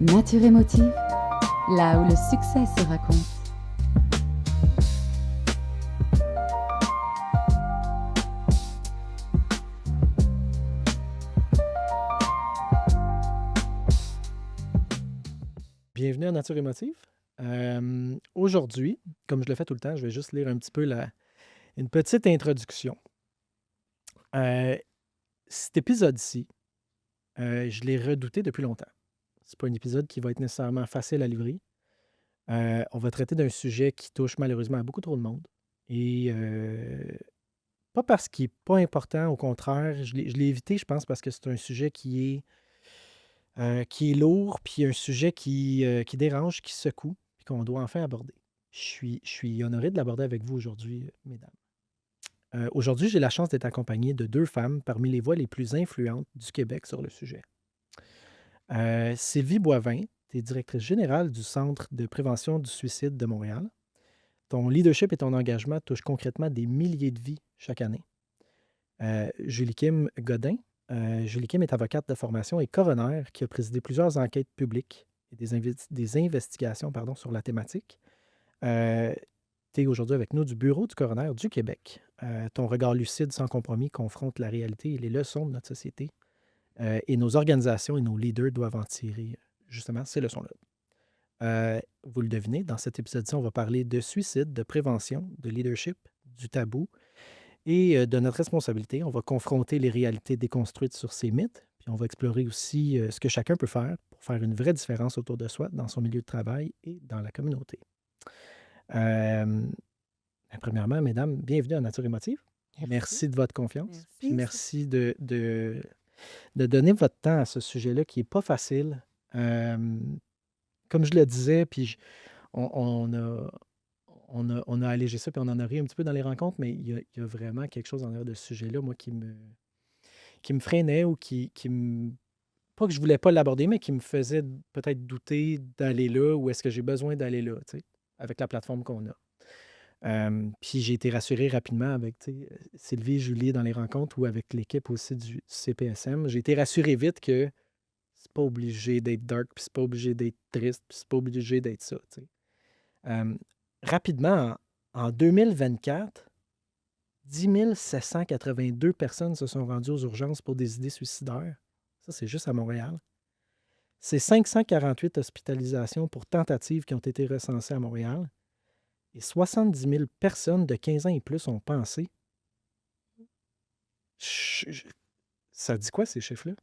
Nature émotive, là où le succès se raconte. Bienvenue à Nature émotive. Aujourd'hui, comme je le fais tout le temps, je vais juste lire un petit peu une petite introduction. Cet épisode-ci, je l'ai redouté depuis longtemps. C'est pas un épisode qui va être nécessairement facile à livrer. On va traiter d'un sujet qui touche malheureusement à beaucoup trop de monde. Et pas parce qu'il n'est pas important, au contraire, je l'ai évité, je pense, parce que c'est un sujet qui est lourd, puis un sujet qui dérange, qui secoue, puis qu'on doit enfin aborder. Je suis honoré de l'aborder avec vous aujourd'hui, mesdames. Aujourd'hui, j'ai la chance d'être accompagné de deux femmes parmi les voix les plus influentes du Québec sur le sujet. Sylvie Boivin, tu es directrice générale du Centre de prévention du suicide de Montréal. Ton leadership et ton engagement touchent concrètement des milliers de vies chaque année. Julie Kim Godin. Julie Kim est avocate de formation et coroner qui a présidé plusieurs enquêtes publiques et des investigations sur la thématique. Tu es aujourd'hui avec nous du Bureau du coroner du Québec. Ton regard lucide sans compromis confronte la réalité et les leçons de notre société. Et nos organisations et nos leaders doivent en tirer justement ces leçons-là. Vous le devinez, dans cet épisode-ci, on va parler de suicide, de prévention, de leadership, du tabou et de notre responsabilité. On va confronter les réalités déconstruites sur ces mythes, puis on va explorer aussi ce que chacun peut faire pour faire une vraie différence autour de soi, dans son milieu de travail et dans la communauté. Premièrement, mesdames, bienvenue à Nature émotive. Merci. Merci de votre confiance. Puis Merci. merci de donner votre temps à ce sujet-là qui n'est pas facile. Comme je le disais, puis on a allégé ça, puis on en a ri un petit peu dans les rencontres, mais il y a vraiment quelque chose en arrière de ce sujet-là, moi, qui me freinait ou pas que je voulais pas l'aborder, mais qui me faisait peut-être douter d'aller là ou est-ce que j'ai besoin d'aller là, tu sais, avec la plateforme qu'on a. Puis j'ai été rassuré rapidement avec Sylvie, Julie dans les rencontres ou avec l'équipe aussi du CPSM. J'ai été rassuré vite que c'est pas obligé d'être dark, puis c'est pas obligé d'être triste, puis c'est pas obligé d'être ça. Tu sais. Rapidement, en 2024, 10 782 personnes se sont rendues aux urgences pour des idées suicidaires. Ça, c'est juste à Montréal. C'est 548 hospitalisations pour tentatives qui ont été recensées à Montréal. Et 70 000 personnes de 15 ans et plus ont pensé. Ça dit quoi, ces chiffres-là?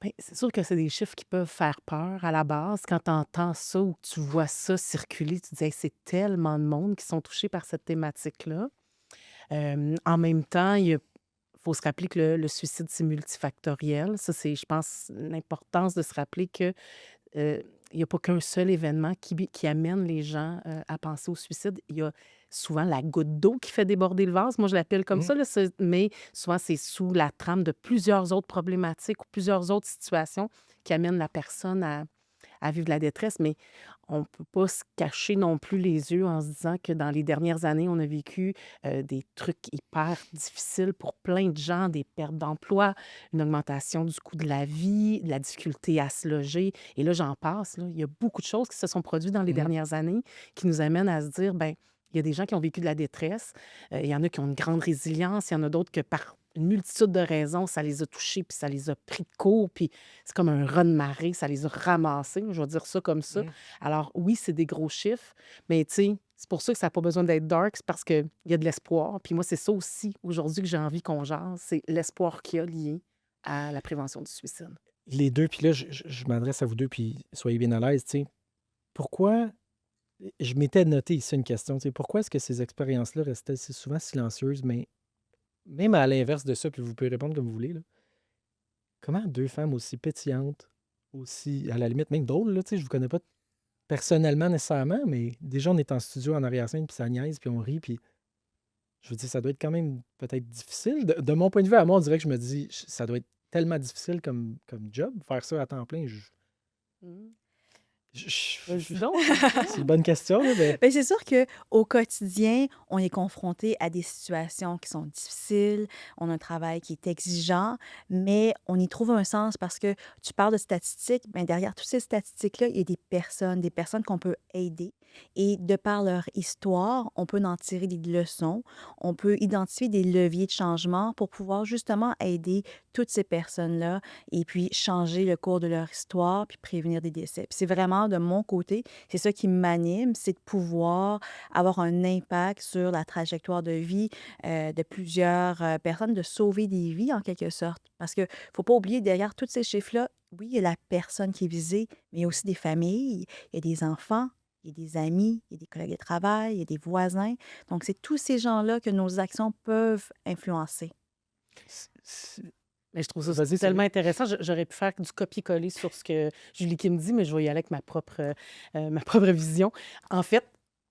Ben, c'est sûr que c'est des chiffres qui peuvent faire peur à la base. Quand tu entends ça ou que tu vois ça circuler, tu te dis hey, c'est tellement de monde qui sont touchés par cette thématique-là. En même temps, il faut se rappeler que le suicide, c'est multifactoriel. Ça, c'est, je pense, l'importance de se rappeler que il n'y a pas qu'un seul événement qui amène les gens à penser au suicide. Il y a souvent la goutte d'eau qui fait déborder le vase. Moi, je l'appelle comme ça, là, mais souvent, c'est sous la trame de plusieurs autres problématiques ou plusieurs autres situations qui amènent la personne à vivre de la détresse. Mais on ne peut pas se cacher non plus les yeux en se disant que dans les dernières années, on a vécu des trucs hyper difficiles pour plein de gens, des pertes d'emploi, une augmentation du coût de la vie, de la difficulté à se loger. Et là, j'en passe. Là. Il y a beaucoup de choses qui se sont produites dans les dernières années qui nous amènent à se dire, ben il y a des gens qui ont vécu de la détresse. Il y en a qui ont une grande résilience. Il y en a d'autres que par une multitude de raisons, ça les a touchés, puis ça les a pris de court, puis c'est comme un raz de marée, ça les a ramassés, je vais dire ça comme ça. Alors oui, c'est des gros chiffres, mais tu sais, c'est pour ça que ça n'a pas besoin d'être dark, c'est parce qu'il y a de l'espoir. Puis moi, c'est ça aussi, aujourd'hui, que j'ai envie qu'on jase, c'est l'espoir qu'il y a lié à la prévention du suicide. Les deux, puis là, je m'adresse à vous deux, puis soyez bien à l'aise. Tu sais. Pourquoi, je m'étais noté ici une question, tu sais, pourquoi est-ce que ces expériences-là restaient si souvent silencieuses, mais même à l'inverse de ça, puis vous pouvez répondre comme vous voulez, là, comment deux femmes aussi pétillantes, aussi, à la limite, même drôles, là, tu sais, je vous connais pas personnellement nécessairement, mais déjà, on est en studio en arrière-scène, puis ça niaise, puis on rit, puis je veux dire, ça doit être quand même peut-être difficile. De mon point de vue à moi, on dirait que je me dis, ça doit être tellement difficile comme job, faire ça à temps plein. Mm. Vas-y Je donc, vas-y c'est donc. une bonne question, là, mais Ben, c'est sûr qu'au quotidien, on est confronté à des situations qui sont difficiles, on a un travail qui est exigeant, mais on y trouve un sens parce que tu parles de statistiques, ben, derrière toutes ces statistiques-là, il y a des personnes qu'on peut aider et de par leur histoire, on peut en tirer des leçons, on peut identifier des leviers de changement pour pouvoir justement aider toutes ces personnes-là et puis changer le cours de leur histoire puis prévenir des décès. Puis c'est vraiment de mon côté, c'est ça qui m'anime, c'est de pouvoir avoir un impact sur la trajectoire de vie de plusieurs personnes, de sauver des vies en quelque sorte. Parce que faut pas oublier, derrière tous ces chiffres-là, oui, il y a la personne qui est visée, mais il y a aussi des familles, il y a des enfants, il y a des amis, il y a des collègues de travail, il y a des voisins. Donc, c'est tous ces gens-là que nos actions peuvent influencer. c c Mais je trouve ça vas-y, tellement Sylvie. intéressant. J'aurais pu faire du copier-coller sur ce que Julie Kim dit, mais je vais y aller avec ma propre vision. En fait,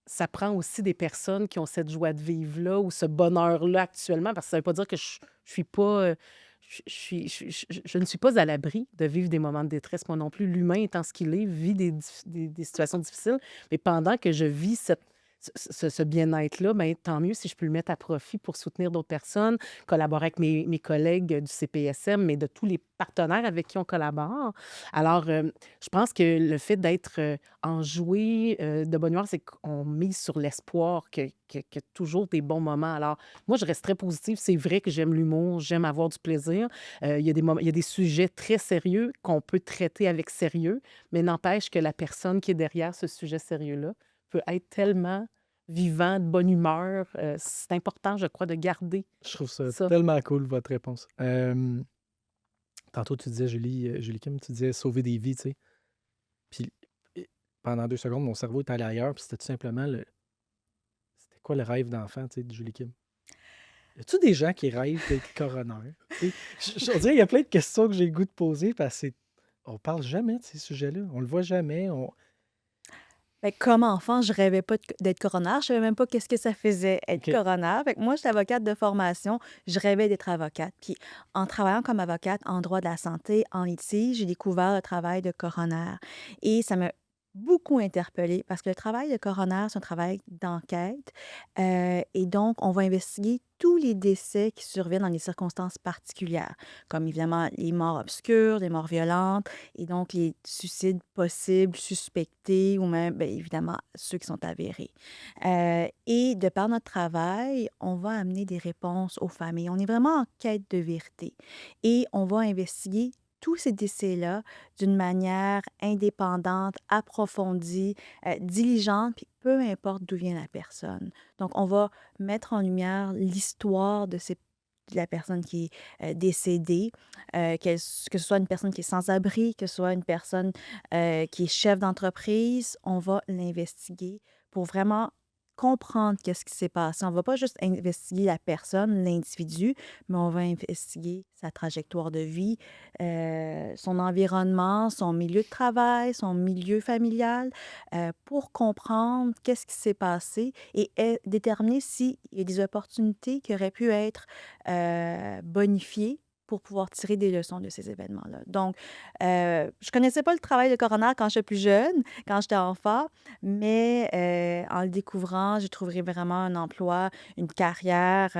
ça prend aussi des personnes qui ont cette joie de vivre-là ou ce bonheur-là actuellement, parce que ça ne veut pas dire que je suis pas. Je ne suis pas à l'abri de vivre des moments de détresse, moi non plus. L'humain étant ce qu'il est, vit des situations difficiles. Mais pendant que je vis ce bien-être-là, ben, tant mieux si je peux le mettre à profit pour soutenir d'autres personnes, collaborer avec mes collègues du CPSM, mais de tous les partenaires avec qui on collabore. Alors, je pense que le fait d'être enjoué, de bonne humeur, c'est qu'on mise sur l'espoir que toujours des bons moments. Alors, moi, je reste très positive. C'est vrai que j'aime l'humour, j'aime avoir du plaisir. Il y a des sujets très sérieux qu'on peut traiter avec sérieux, mais n'empêche que la personne qui est derrière ce sujet sérieux-là peut être tellement vivant, de bonne humeur. C'est important, je crois, de garder Je trouve ça ça. tellement cool, votre réponse. Tantôt, tu disais, Julie Kim, tu disais sauver des vies, tu sais. Puis pendant 2 secondes, mon cerveau est allé ailleurs, puis c'était tout simplement c'était quoi le rêve d'enfant, tu sais, de Julie Kim? Y a-tu des gens qui rêvent d'être coroner? Tu sais, on dirait qu'il y a plein de questions que j'ai le goût de poser parce que on parle jamais de ces sujets-là. On le voit jamais. Fait que comme enfant, je rêvais pas d'être coroner. Je savais même pas qu'est-ce que ça faisait être OK. coroner. Fait que moi, j'étais avocate de formation. Je rêvais d'être avocate. Puis en travaillant comme avocate en droit de la santé, en litige, j'ai découvert le travail de coroner. Et ça m'a beaucoup interpellée parce que le travail de coroner, c'est un travail d'enquête. Et donc, on va investiguer tous les décès qui surviennent dans des circonstances particulières, comme évidemment les morts obscures, les morts violentes, et donc les suicides possibles, suspectés, ou même, bien évidemment, ceux qui sont avérés. Et de par notre travail, on va amener des réponses aux familles. On est vraiment en quête de vérité. Et on va investiguer tous ces décès-là d'une manière indépendante, approfondie, diligente, puis peu importe d'où vient la personne. Donc, on va mettre en lumière l'histoire de la personne qui est décédée, que ce soit une personne qui est sans-abri, que ce soit une personne qui est chef d'entreprise, on va l'investiguer pour vraiment comprendre qu'est-ce qui s'est passé. On ne va pas juste investiguer la personne, l'individu, mais on va investiguer sa trajectoire de vie, son environnement, son milieu de travail, son milieu familial, pour comprendre qu'est-ce qui s'est passé et déterminer s'il y a des opportunités qui auraient pu être bonifiées pour pouvoir tirer des leçons de ces événements-là. Donc, je connaissais pas le travail de coroner quand j'étais plus jeune, quand j'étais enfant, mais en le découvrant, j'ai trouvé vraiment un emploi, une carrière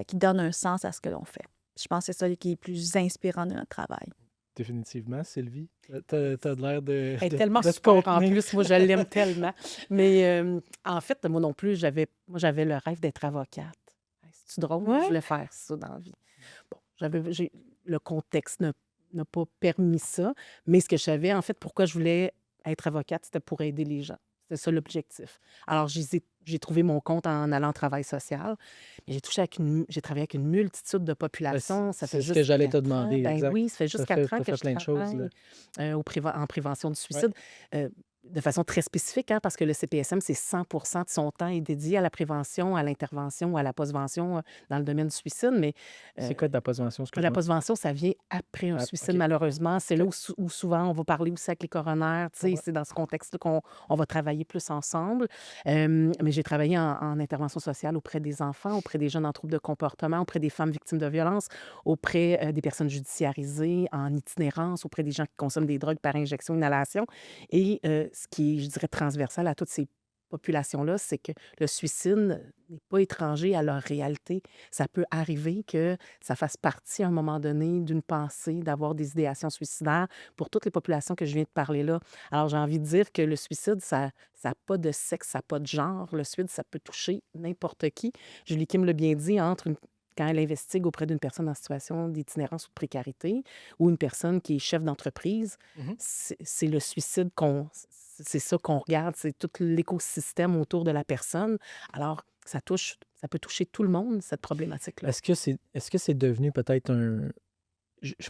qui donne un sens à ce que l'on fait. Je pense que c'est ça qui est le plus inspirant de notre travail. Définitivement, Sylvie. T'as de l'air de, Elle est de, tellement de te super en contenir. plus. Moi, je l'aime tellement. Mais en fait, moi non plus, j'avais le rêve d'être avocate. Hey, c'est-tu drôle? Je Ouais. voulais faire ça dans la vie. Bon, le contexte n'a pas permis ça, mais ce que je savais, en fait, pourquoi je voulais être avocate, c'était pour aider les gens. C'était ça l'objectif. Alors, j'ai trouvé mon compte en allant au travail social. Mais j'ai travaillé avec une multitude de Ben, populations. Ça fait c'est ce que juste j'allais te 4 ans. demander, Ben exact. oui, ça fait juste T'as 4 ans que fait je plein de choses, là. travaille en prévention du Ouais. suicide. De façon très spécifique, hein, parce que le CPSM, c'est 100% de son temps est dédié à la prévention, à l'intervention ou à la postvention dans le domaine du suicide. Mais C'est quoi de la postvention, la excuse-moi? postvention, ça vient après un suicide, OK. malheureusement. C'est là OK. où souvent on va parler aussi avec les coroners. Tu sais, Ouais. c'est dans ce contexte-là qu'on va travailler plus ensemble. Mais j'ai travaillé en intervention sociale auprès des enfants, auprès des jeunes en troubles de comportement, auprès des femmes victimes de violences, auprès des personnes judiciarisées, en itinérance, auprès des gens qui consomment des drogues par injection, inhalation. Et ce qui est, je dirais, transversal à toutes ces populations-là, c'est que le suicide n'est pas étranger à leur réalité. Ça peut arriver que ça fasse partie, à un moment donné, d'une pensée, d'avoir des idéations suicidaires pour toutes les populations que je viens de parler là. Alors, j'ai envie de dire que le suicide, ça n'a pas de sexe, ça n'a pas de genre. Le suicide, ça peut toucher n'importe qui. Julie Kim l'a bien dit, quand elle investigue auprès d'une personne en situation d'itinérance ou de précarité ou une personne qui est chef d'entreprise, Mhm. c'est le suicide c'est ça qu'on regarde, c'est tout l'écosystème autour de la personne. Alors, ça peut toucher tout le monde, cette problématique-là. Est-ce que c'est devenu peut-être un...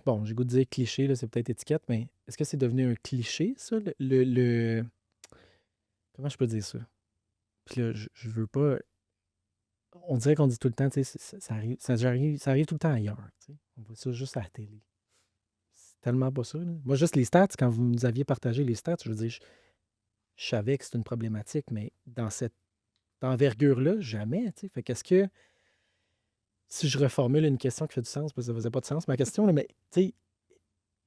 Bon, j'ai le goût de dire cliché, là, c'est peut-être étiquette, mais est-ce que c'est devenu un cliché, ça? Comment je peux dire ça? Puis là, je veux pas... On dirait qu'on dit tout le temps, tu sais, ça arrive tout le temps ailleurs, tu sais. On voit ça juste à la télé. C'est tellement pas ça, là. Moi, juste les stats, quand vous nous aviez partagé les stats, je veux dire, je savais que c'est une problématique, mais dans cette envergure-là, jamais, tu sais. Fait qu'est-ce que... Si je reformule une question qui fait du sens, parce que ça faisait pas de sens, ma question, là, mais tu sais,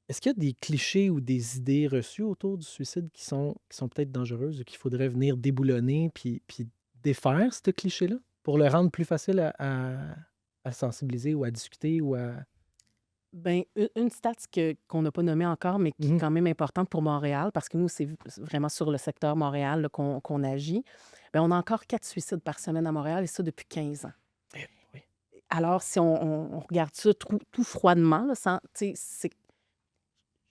est-ce qu'il y a des clichés ou des idées reçues autour du suicide qui sont peut-être dangereuses ou qu'il faudrait venir déboulonner puis défaire ce cliché-là pour le rendre plus facile à sensibiliser ou à discuter ou à... Ben, une stat qu'on n'a pas nommée encore, mais qui est Mhm. quand même importante pour Montréal, parce que nous, c'est vraiment sur le secteur Montréal là, qu'on agit. Ben, on a encore 4 suicides par semaine à Montréal, et ça depuis 15 ans. Eh, oui. Alors, si on regarde ça tout froidement, là, tu sais,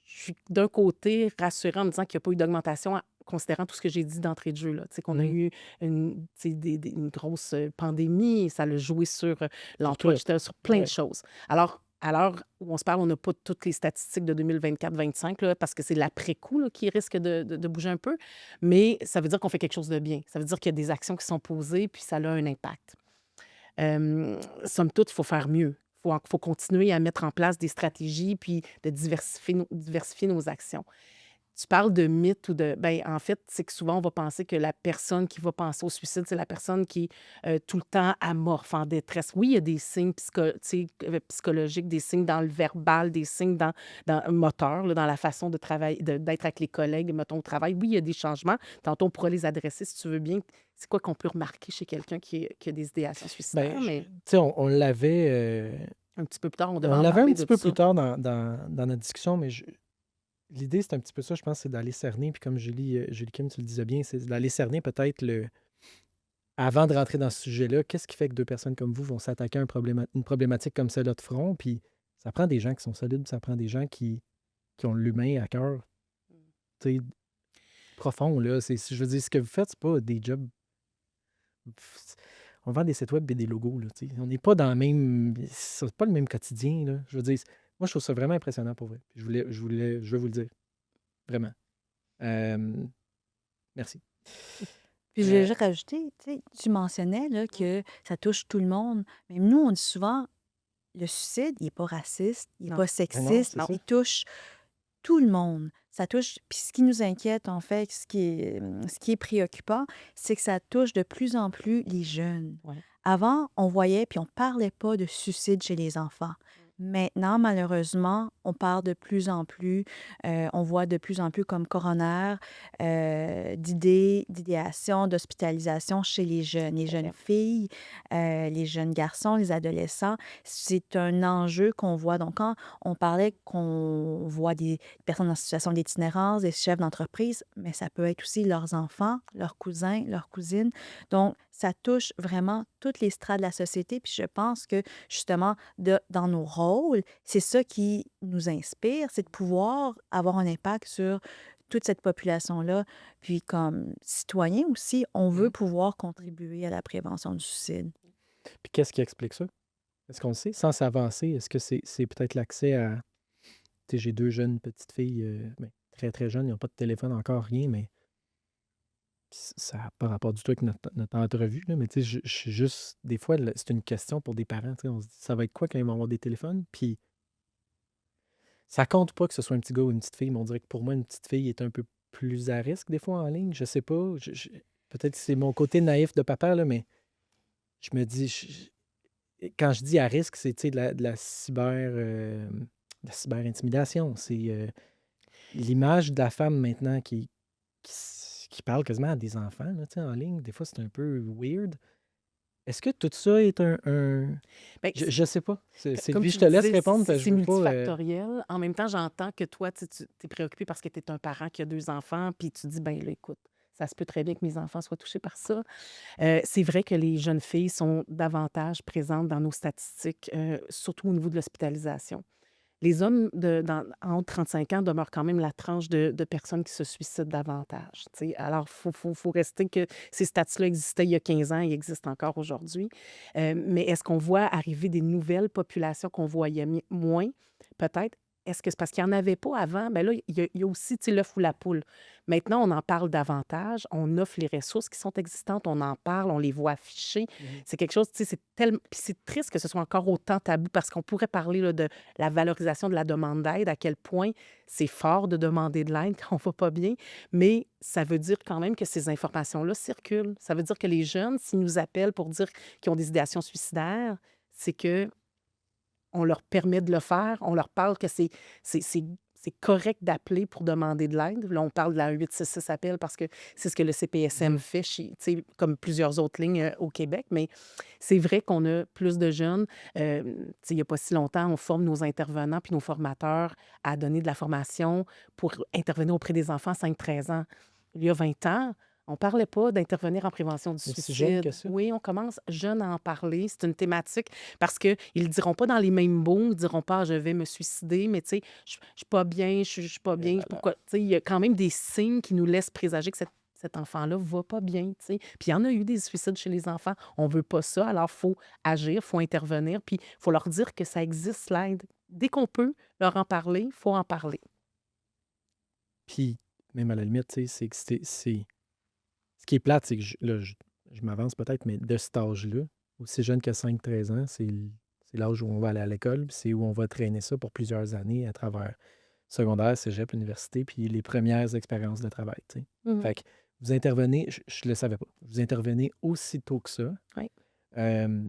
je suis d'un côté rassurée en me disant qu'il n'y a pas eu d'augmentation, considérant tout ce que j'ai dit d'entrée de jeu, là. Tu sais, qu'on a Mhm. eu tu sais, une grosse pandémie, et ça a joué sur l'emploi, tout. etc., sur plein de Ouais. choses. Alors, à l'heure où on se parle, on n'a pas toutes les statistiques de 2024-25, là, parce que c'est l'après-coup là, qui risque de bouger un peu, mais ça veut dire qu'on fait quelque chose de bien. Ça veut dire qu'il y a des actions qui sont posées, puis ça a un impact. Somme toute, il faut faire mieux. Il faut continuer à mettre en place des stratégies puis de diversifier nos actions. Tu parles de mythe ou de... Ben, en fait, c'est que souvent, on va penser que la personne qui va penser au suicide, c'est la personne qui est tout le temps amorphe, en détresse. Oui, il y a des signes tu sais, psychologiques, des signes dans le verbal, des signes dans moteur, là, dans la façon de travailler, d'être avec les collègues, mettons, au travail. Oui, il y a des changements. Tantôt, on pourra les adresser si tu veux bien. C'est quoi qu'on peut remarquer chez quelqu'un qui a des idéations suicidaires, Ben, mais tu sais, on l'avait... un petit peu plus tard, on devait on en l'avait un parler petit de peu ça. plus tard dans notre discussion, mais l'idée, c'est un petit peu ça, je pense, c'est d'aller cerner, puis comme Julie Kim, tu le disais bien, c'est d'aller cerner peut-être avant de rentrer dans ce sujet-là, qu'est-ce qui fait que deux personnes comme vous vont s'attaquer à une problématique comme celle-là de front, puis ça prend des gens qui sont solides, ça prend des gens qui ont l'humain à cœur, tu sais, profond, là. Je veux dire, ce que vous faites, c'est pas des jobs... On vend des sites web et des logos, là, tu sais. On n'est pas dans le même... C'est pas le même quotidien, là. Je veux dire, moi, je trouve ça vraiment impressionnant pour vrai. Puis je veux vous le dire, vraiment. Euh, Merci. Puis je vais Euh, juste rajouter, tu sais, tu mentionnais là, que ça touche tout le monde. Mais nous, on dit souvent, le suicide, il n'est pas raciste, il n'est Non, pas non, sexiste, c'est ça. il touche tout le monde. Ça touche. Puis ce qui nous inquiète, en fait, ce qui est préoccupant, c'est que ça touche de plus en plus les jeunes. ouais. Avant, on voyait puis on parlait pas de suicide chez les enfants. Maintenant, malheureusement, on parle de plus en plus, on voit de plus en plus comme coroner d'idéation, d'hospitalisation chez les jeunes, les Tout à jeunes fait. filles, les jeunes garçons, les adolescents. C'est un enjeu qu'on voit. Donc, quand on parlait qu'on voit des personnes en situation d'itinérance, des chefs d'entreprise, mais ça peut être aussi leurs enfants, leurs cousins, leurs cousines. Donc, ça touche vraiment toutes les strates de la société. Puis je pense que justement, dans nos rôles, c'est ça qui nous inspire, c'est de pouvoir avoir un impact sur toute cette population-là. Puis comme citoyen aussi, on veut Mhm. pouvoir contribuer à la prévention du suicide. Puis qu'est-ce qui explique ça? Est-ce qu'on le sait? Sans s'avancer, est-ce que c'est peut-être l'accès à... Tu sais, j'ai deux jeunes petites filles, ben, très très jeunes, ils n'ont pas de téléphone encore, rien, mais ça n'a pas rapport du tout avec notre entrevue, là, mais tu sais, je suis juste... Des fois, c'est une question pour des parents, tu sais, on se dit, ça va être quoi quand ils vont avoir des téléphones? Puis ça compte pas que ce soit un petit gars ou une petite fille, mais on dirait que pour moi, une petite fille est un peu plus à risque des fois en ligne, je sais pas. Peut-être que c'est mon côté naïf de papa, là, mais je me dis... Quand je dis à risque, c'est, tu sais, de la cyber-intimidation. C'est l'image de la femme maintenant qui qui parlent quasiment à des enfants là, en ligne. Des fois, c'est un peu weird. Est-ce que tout ça est Ben, Je sais pas. comme Sylvie, tu je te le laisse disais, répondre parce que c'est je veux pas. multifactoriel. En même temps, j'entends que toi, tu es préoccupé parce que tu es un parent qui a 2 enfants, puis tu dis, ben là, écoute, ça se peut très bien que mes enfants soient touchés par ça. C'est vrai que les jeunes filles sont davantage présentes dans nos statistiques, surtout au niveau de l'hospitalisation. Les hommes en haut de 35 ans demeurent quand même la tranche de personnes qui se suicident davantage. Tu sais. Alors, faut rester que ces stats-là existaient il y a 15 ans, ils existent encore aujourd'hui. Mais est-ce qu'on voit arriver des nouvelles populations qu'on voyait moins? Peut-être. Est-ce que c'est parce qu'il n'y en avait pas avant? Bien là, il y a aussi tu sais, l'œuf ou la poule. Maintenant, on en parle davantage, on offre les ressources qui sont existantes, on en parle, on les voit affichées. C'est quelque chose, tu sais, c'est tellement. Puis c'est triste que ce soit encore autant tabou parce qu'on pourrait parler là, de la valorisation de la demande d'aide, à quel point c'est fort de demander de l'aide quand on va pas bien, mais ça veut dire quand même que ces informations-là circulent. Ça veut dire que les jeunes, s'ils nous appellent pour dire qu'ils ont des idéations suicidaires, c'est que on leur permet de le faire, on leur parle que c'est correct d'appeler pour demander de l'aide. Là, on parle de la 866 appel parce que c'est ce que le CPSM fait, tu sais, comme plusieurs autres lignes au Québec. Mais c'est vrai qu'on a plus de jeunes. Tu sais, il n'y a pas si longtemps, on forme nos intervenants puis nos formateurs à donner de la formation pour intervenir auprès des enfants 5-13 ans. Il y a 20 ans, on ne parlait pas d'intervenir en prévention du C'est si jeune que suicide. ça. Oui, on commence jeune à en parler. C'est une thématique parce qu'ils ne le diront pas dans les mêmes mots. Ils ne diront pas «Ah, je vais me suicider», mais tu sais, je ne suis pas bien, je suis pas bien. Pourquoi? Tu sais, il y a quand même des signes qui nous laissent présager que cet enfant-là va pas bien. Tu sais. Puis il y en a eu des suicides chez les enfants. On veut pas ça. Alors, il faut agir, il faut intervenir, puis il faut leur dire que ça existe, l'aide. Dès qu'on peut leur en parler, il faut en parler. Puis, même à la limite, tu sais, c'est que ce qui est plate, c'est que là, je m'avance peut-être, mais de cet âge-là, aussi jeune que 5-13 ans, c'est l'âge où on va aller à l'école, puis c'est où on va traîner ça pour plusieurs années à travers secondaire, cégep, université, puis les premières expériences de travail, tu sais. Mhm. Fait que vous intervenez, je le savais pas, vous intervenez aussitôt que ça. Oui. Euh,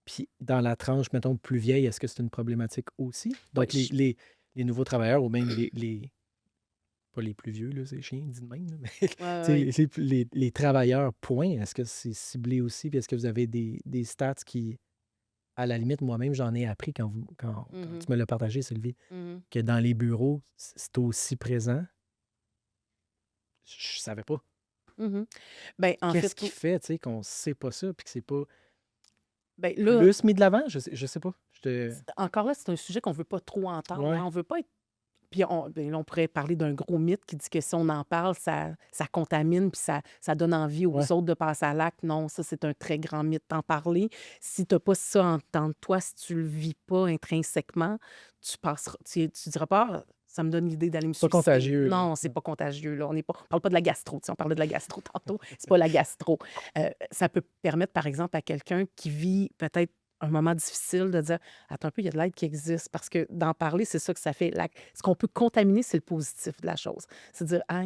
Puis dans la tranche, mettons, plus vieille, est-ce que c'est une problématique aussi? Donc, Oui, les nouveaux travailleurs ou même pas les plus vieux, là, c'est chiant, dit de même, là, mais ouais, tu sais, les travailleurs, point, est-ce que c'est ciblé aussi? Puis est-ce que vous avez des stats qui, à la limite, moi-même, j'en ai appris quand Mhm. tu me l'as partagé, Sylvie, Mhm. que dans les bureaux, c'est aussi présent. Je savais pas. Mhm. Ben, en Qu'est-ce fait, qui fait, tu sais, qu'on sait pas ça, puis que c'est pas ben là, plus mis de l'avant? Je sais pas. encore là, c'est un sujet qu'on veut pas trop entendre. Ouais. Hein. On veut pas être. Puis ben là, on pourrait parler d'un gros mythe qui dit que si on en parle, ça contamine puis ça donne envie aux Ouais. autres de passer à l'acte. Non, ça, c'est un très grand mythe d'en parler. Si tu n'as pas ça en dedans de toi, si tu le vis pas intrinsèquement, tu diras pas «Ah, ça me donne l'idée d'aller me C'est pas suicider». contagieux, là. Non, c'est pas contagieux. Là. On parle pas de la gastro. Tu sais, on parlait de la gastro tantôt. C'est pas la gastro. Ça peut permettre, par exemple, à quelqu'un qui vit peut-être un moment difficile de dire attends un peu, il y a de l'aide qui existe. Parce que d'en parler, c'est ça que ça fait. Ce qu'on peut contaminer, c'est le positif de la chose. C'est dire ah,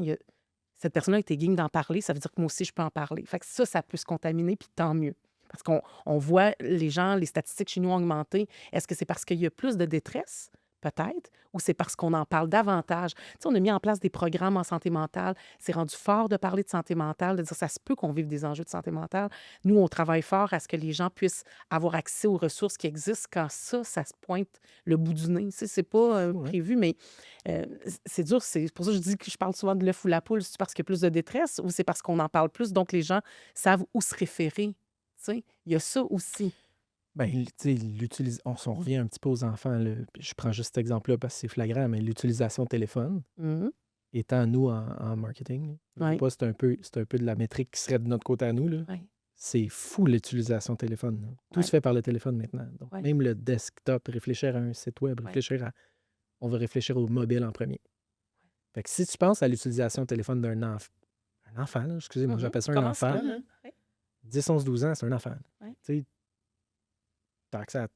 cette personne-là a été game d'en parler, ça veut dire que moi aussi, je peux en parler. Fait que ça peut se contaminer, puis tant mieux. Parce qu'on voit les gens, les statistiques chez nous ont augmenté. Est-ce que c'est parce qu'il y a plus de détresse? Peut-être. Ou c'est parce qu'on en parle davantage? Tu sais, on a mis en place des programmes en santé mentale. C'est rendu fort de parler de santé mentale, de dire ça se peut qu'on vive des enjeux de santé mentale. Nous, on travaille fort à ce que les gens puissent avoir accès aux ressources qui existent quand ça se pointe le bout du nez. Tu sais, c'est pas Fou, hein? prévu, mais c'est dur. C'est pour ça que je dis que je parle souvent de l'œuf ou la poule. C'est parce qu'il y a plus de détresse ou c'est parce qu'on en parle plus, donc les gens savent où se référer. Tu sais, il y a ça aussi. Ben, tu sais, on revient un petit peu aux enfants, là. Puis je prends juste cet exemple-là parce que c'est flagrant, mais l'utilisation de téléphone, Mhm. étant nous en marketing, là, je veux Oui. pas, c'est un peu de la métrique qui serait de notre côté à nous, là. Oui. C'est fou l'utilisation de téléphone, là. Tout se Ouais. fait par le téléphone maintenant. Donc, Ouais. même le desktop, réfléchir à un site web, Ouais. on va réfléchir au mobile en premier. Fait que si tu penses à l'utilisation de téléphone d'un enfant, là, excusez-moi, Mhm. j'appelle ça un Commence enfant, là. là. Ouais. 10, 11, 12 ans, c'est un enfant. Ouais. Tu sais, t'as accès à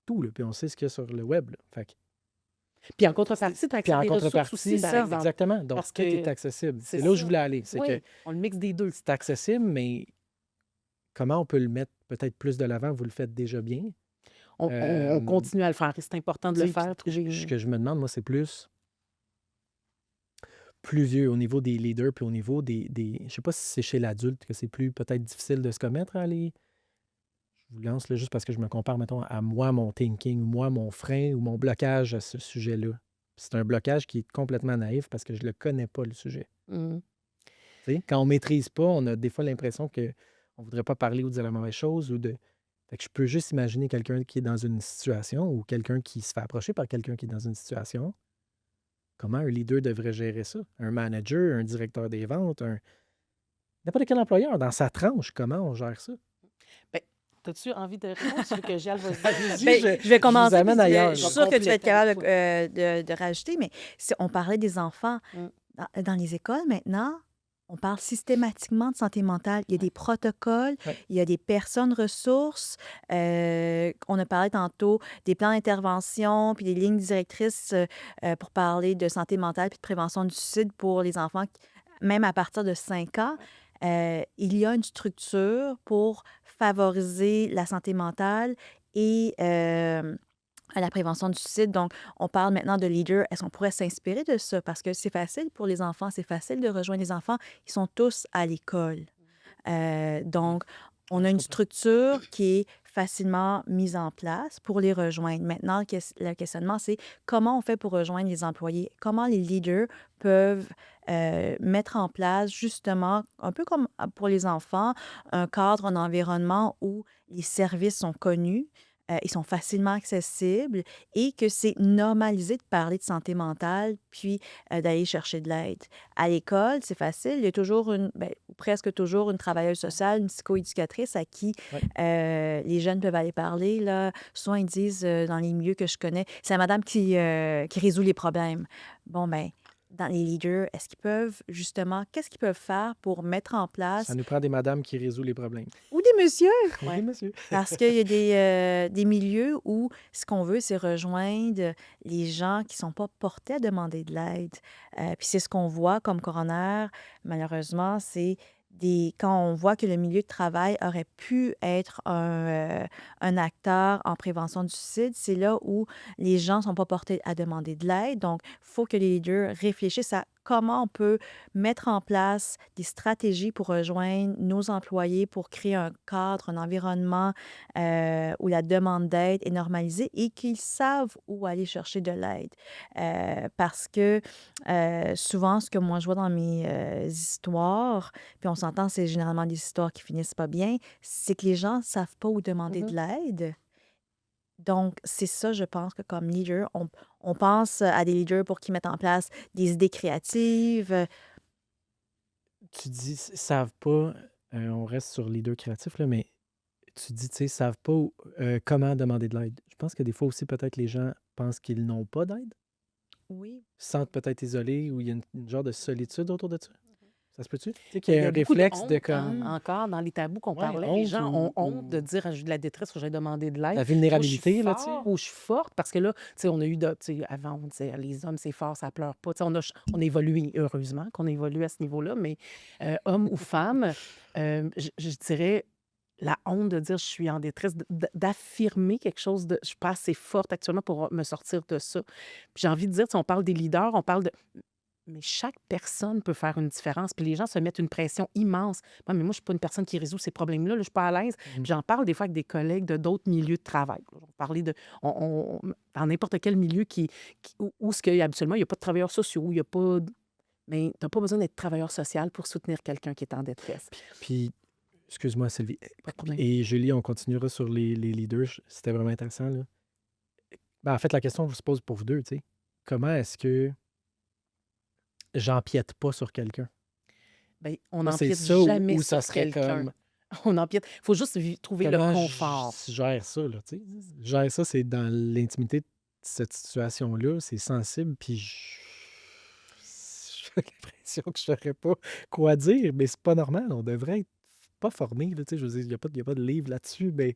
tout, là, puis on sait ce qu'il y a sur le web, là. Fait que Puis en contrepartie, tu as Puis accès à en des ressources contrepartie, aussi, par ça. exemple. exactement. Donc, Parce tout est que accessible. c'est C'est là où je ça. voulais aller. C'est Oui, que on le mixe des deux. c'est accessible, mais comment on peut le mettre peut-être plus de l'avant? Vous le faites déjà bien. On Euh, continue à le faire. Et c'est important de tu le sais, faire, puis trouver ce que je me demande, moi, c'est plus plus vieux, au niveau des leaders, puis au niveau je sais pas si c'est chez l'adulte que c'est plus peut-être difficile de se commettre à aller. Je vous lance là juste parce que je me compare, mettons, à moi, mon thinking, ou moi, mon frein ou mon blocage à ce sujet-là. C'est un blocage qui est complètement naïf parce que je le connais pas, le sujet. Mm. Tu sais, quand on maîtrise pas, on a des fois l'impression que on voudrait pas parler ou dire la mauvaise chose ou de. Fait que je peux juste imaginer quelqu'un qui est dans une situation ou quelqu'un qui se fait approcher par quelqu'un qui est dans une situation. Comment un leader devrait gérer ça? Un manager, un directeur des ventes, n'importe quel employeur, dans sa tranche, comment on gère ça? Ben, as-tu envie de répondre? Tu veux que j'aille, vas-y. Allez-y, Ben, je vais vous commencer, puis amène ailleurs. je Je suis vais sûre que tu vas être compléter avec capable toi. de rajouter, mais on parlait des enfants. Mm. Dans les écoles, maintenant, on parle systématiquement de santé mentale. Il y a des protocoles, Ouais. il y a des personnes ressources. On a parlé tantôt des plans d'intervention, puis des lignes directrices pour parler de santé mentale puis de prévention du suicide pour les enfants, même à partir de 5 ans. Il y a une structure pour favoriser la santé mentale et à la prévention du suicide. Donc, on parle maintenant de leaders. Est-ce qu'on pourrait s'inspirer de ça? Parce que c'est facile pour les enfants, c'est facile de rejoindre les enfants. Ils sont tous à l'école. Donc, on a Je une comprends. structure qui est facilement mise en place pour les rejoindre. Maintenant, le questionnement, c'est comment on fait pour rejoindre les employés? Comment les leaders peuvent mettre en place, justement, un peu comme pour les enfants, un cadre, un environnement où les services sont connus, ils sont facilement accessibles et que c'est normalisé de parler de santé mentale puis d'aller chercher de l'aide. À l'école, c'est facile. Il y a toujours ou presque toujours une travailleuse sociale, une psychoéducatrice à qui Ouais. les jeunes peuvent aller parler. Là. Souvent, ils disent dans les milieux que je connais, c'est la madame qui résout les problèmes. Bon, ben, dans les leaders, est-ce qu'ils peuvent, justement, qu'est-ce qu'ils peuvent faire pour mettre en Ça place, nous prend des madames qui résolvent les problèmes. ou des messieurs, Oui, Ouais. monsieur. parce qu'il y a des milieux où ce qu'on veut, c'est rejoindre les gens qui ne sont pas portés à demander de l'aide. Puis c'est ce qu'on voit comme coroner, malheureusement, c'est quand on voit que le milieu de travail aurait pu être un acteur en prévention du suicide, c'est là où les gens ne sont pas portés à demander de l'aide. Donc, il faut que les leaders réfléchissent à comment on peut mettre en place des stratégies pour rejoindre nos employés, pour créer un cadre, un environnement où la demande d'aide est normalisée et qu'ils savent où aller chercher de l'aide. Parce que souvent, ce que moi je vois dans mes histoires, puis on s'entend, c'est généralement des histoires qui finissent pas bien, c'est que les gens ne savent pas où demander de Mhm. l'aide. Donc, c'est ça, je pense que comme leader, on pense à des leaders pour qu'ils mettent en place des idées créatives. Tu dis, savent pas, on reste sur leader créatif, là, mais tu dis, tu sais, savent pas comment demander de l'aide. Je pense que des fois aussi, peut-être, les gens pensent qu'ils n'ont pas d'aide, Oui. se sentent peut-être isolés ou il y a une genre de solitude autour de ça. Ça se peut-tu? Tu sais, qu'il Ben, y il a y un a beaucoup de réflexe de honte, hein, comme, encore dans les tabous qu'on ouais, parlait. Les honte gens ont honte de ou dire j'ai de la détresse ou j'ai demandé de l'aide. la Moi, je suis vulnérabilité, là, tu sais. fort ou je suis forte parce que là, tu sais, on a eu tu sais, avant, on disait les hommes, c'est fort, ça pleure pas. Tu sais, on a évolué, heureusement qu'on a évolué à ce niveau-là, mais homme ou femme, je dirais la honte de dire je suis en détresse, d'affirmer quelque chose de je suis pas assez forte actuellement pour me sortir de ça. Puis j'ai envie de dire, tu sais, on parle des leaders, on parle de. Mais chaque personne peut faire une différence. Puis les gens se mettent une pression immense. Mais moi, je ne suis pas une personne qui résout ces problèmes-là. Là, je ne suis pas à l'aise. Puis j'en parle des fois avec des collègues de d'autres milieux de travail. On parlait de. Dans n'importe quel milieu où ce qu'il y a habituellement, il n'y a pas de travailleurs sociaux, il n'y a pas. Mais tu n'as pas besoin d'être travailleur social pour soutenir quelqu'un qui est en détresse. Puis, excuse-moi, Sylvie. Pas de problème. Et Julie, on continuera sur les leaders. C'était vraiment intéressant, là. Ben, en fait, la question se pose pour vous deux, tu sais. Comment est-ce que j'empiète pas sur quelqu'un? Ben, on Moi, c'est n'empiète ça jamais où ça sur serait quelqu'un. comme On empiète. Il faut juste trouver le comment confort. je gère ça, là, tu sais. Je gère ça, c'est dans l'intimité de cette situation-là, c'est sensible, puis j'ai l'impression que je saurais pas quoi dire, mais c'est pas normal. On devrait être pas formé, là, tu sais. Je veux dire, il y a pas de livre là-dessus, mais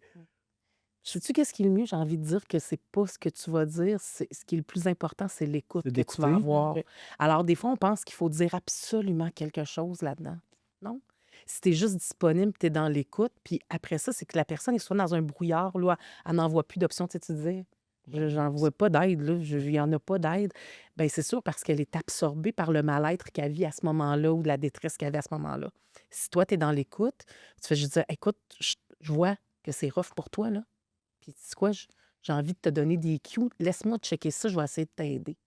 Sais-tu qu'est-ce qui est le mieux? J'ai envie de dire que c'est pas ce que tu vas dire, ce qui est le plus important, c'est l'écoute c'est que tu vas d'écouter. avoir. Ouais. Alors, des fois, on pense qu'il faut dire absolument quelque chose là-dedans. Non? Si tu es juste disponible, tu es dans l'écoute, puis après ça, c'est que la personne est soit dans un brouillard, là, elle n'en voit plus d'options. Tu sais, tu disais, J'en vois pas d'aide, là. Il y en a pas d'aide. Ben c'est sûr parce qu'elle est absorbée par le mal-être qu'elle vit à ce moment-là ou la détresse qu'elle vit à ce moment-là. Si toi, tu es dans l'écoute, tu fais juste dire: «Écoute, je vois que c'est rough pour toi, là. Puis tu sais quoi? J'ai envie de te donner des cues. Laisse-moi checker ça, je vais essayer de t'aider».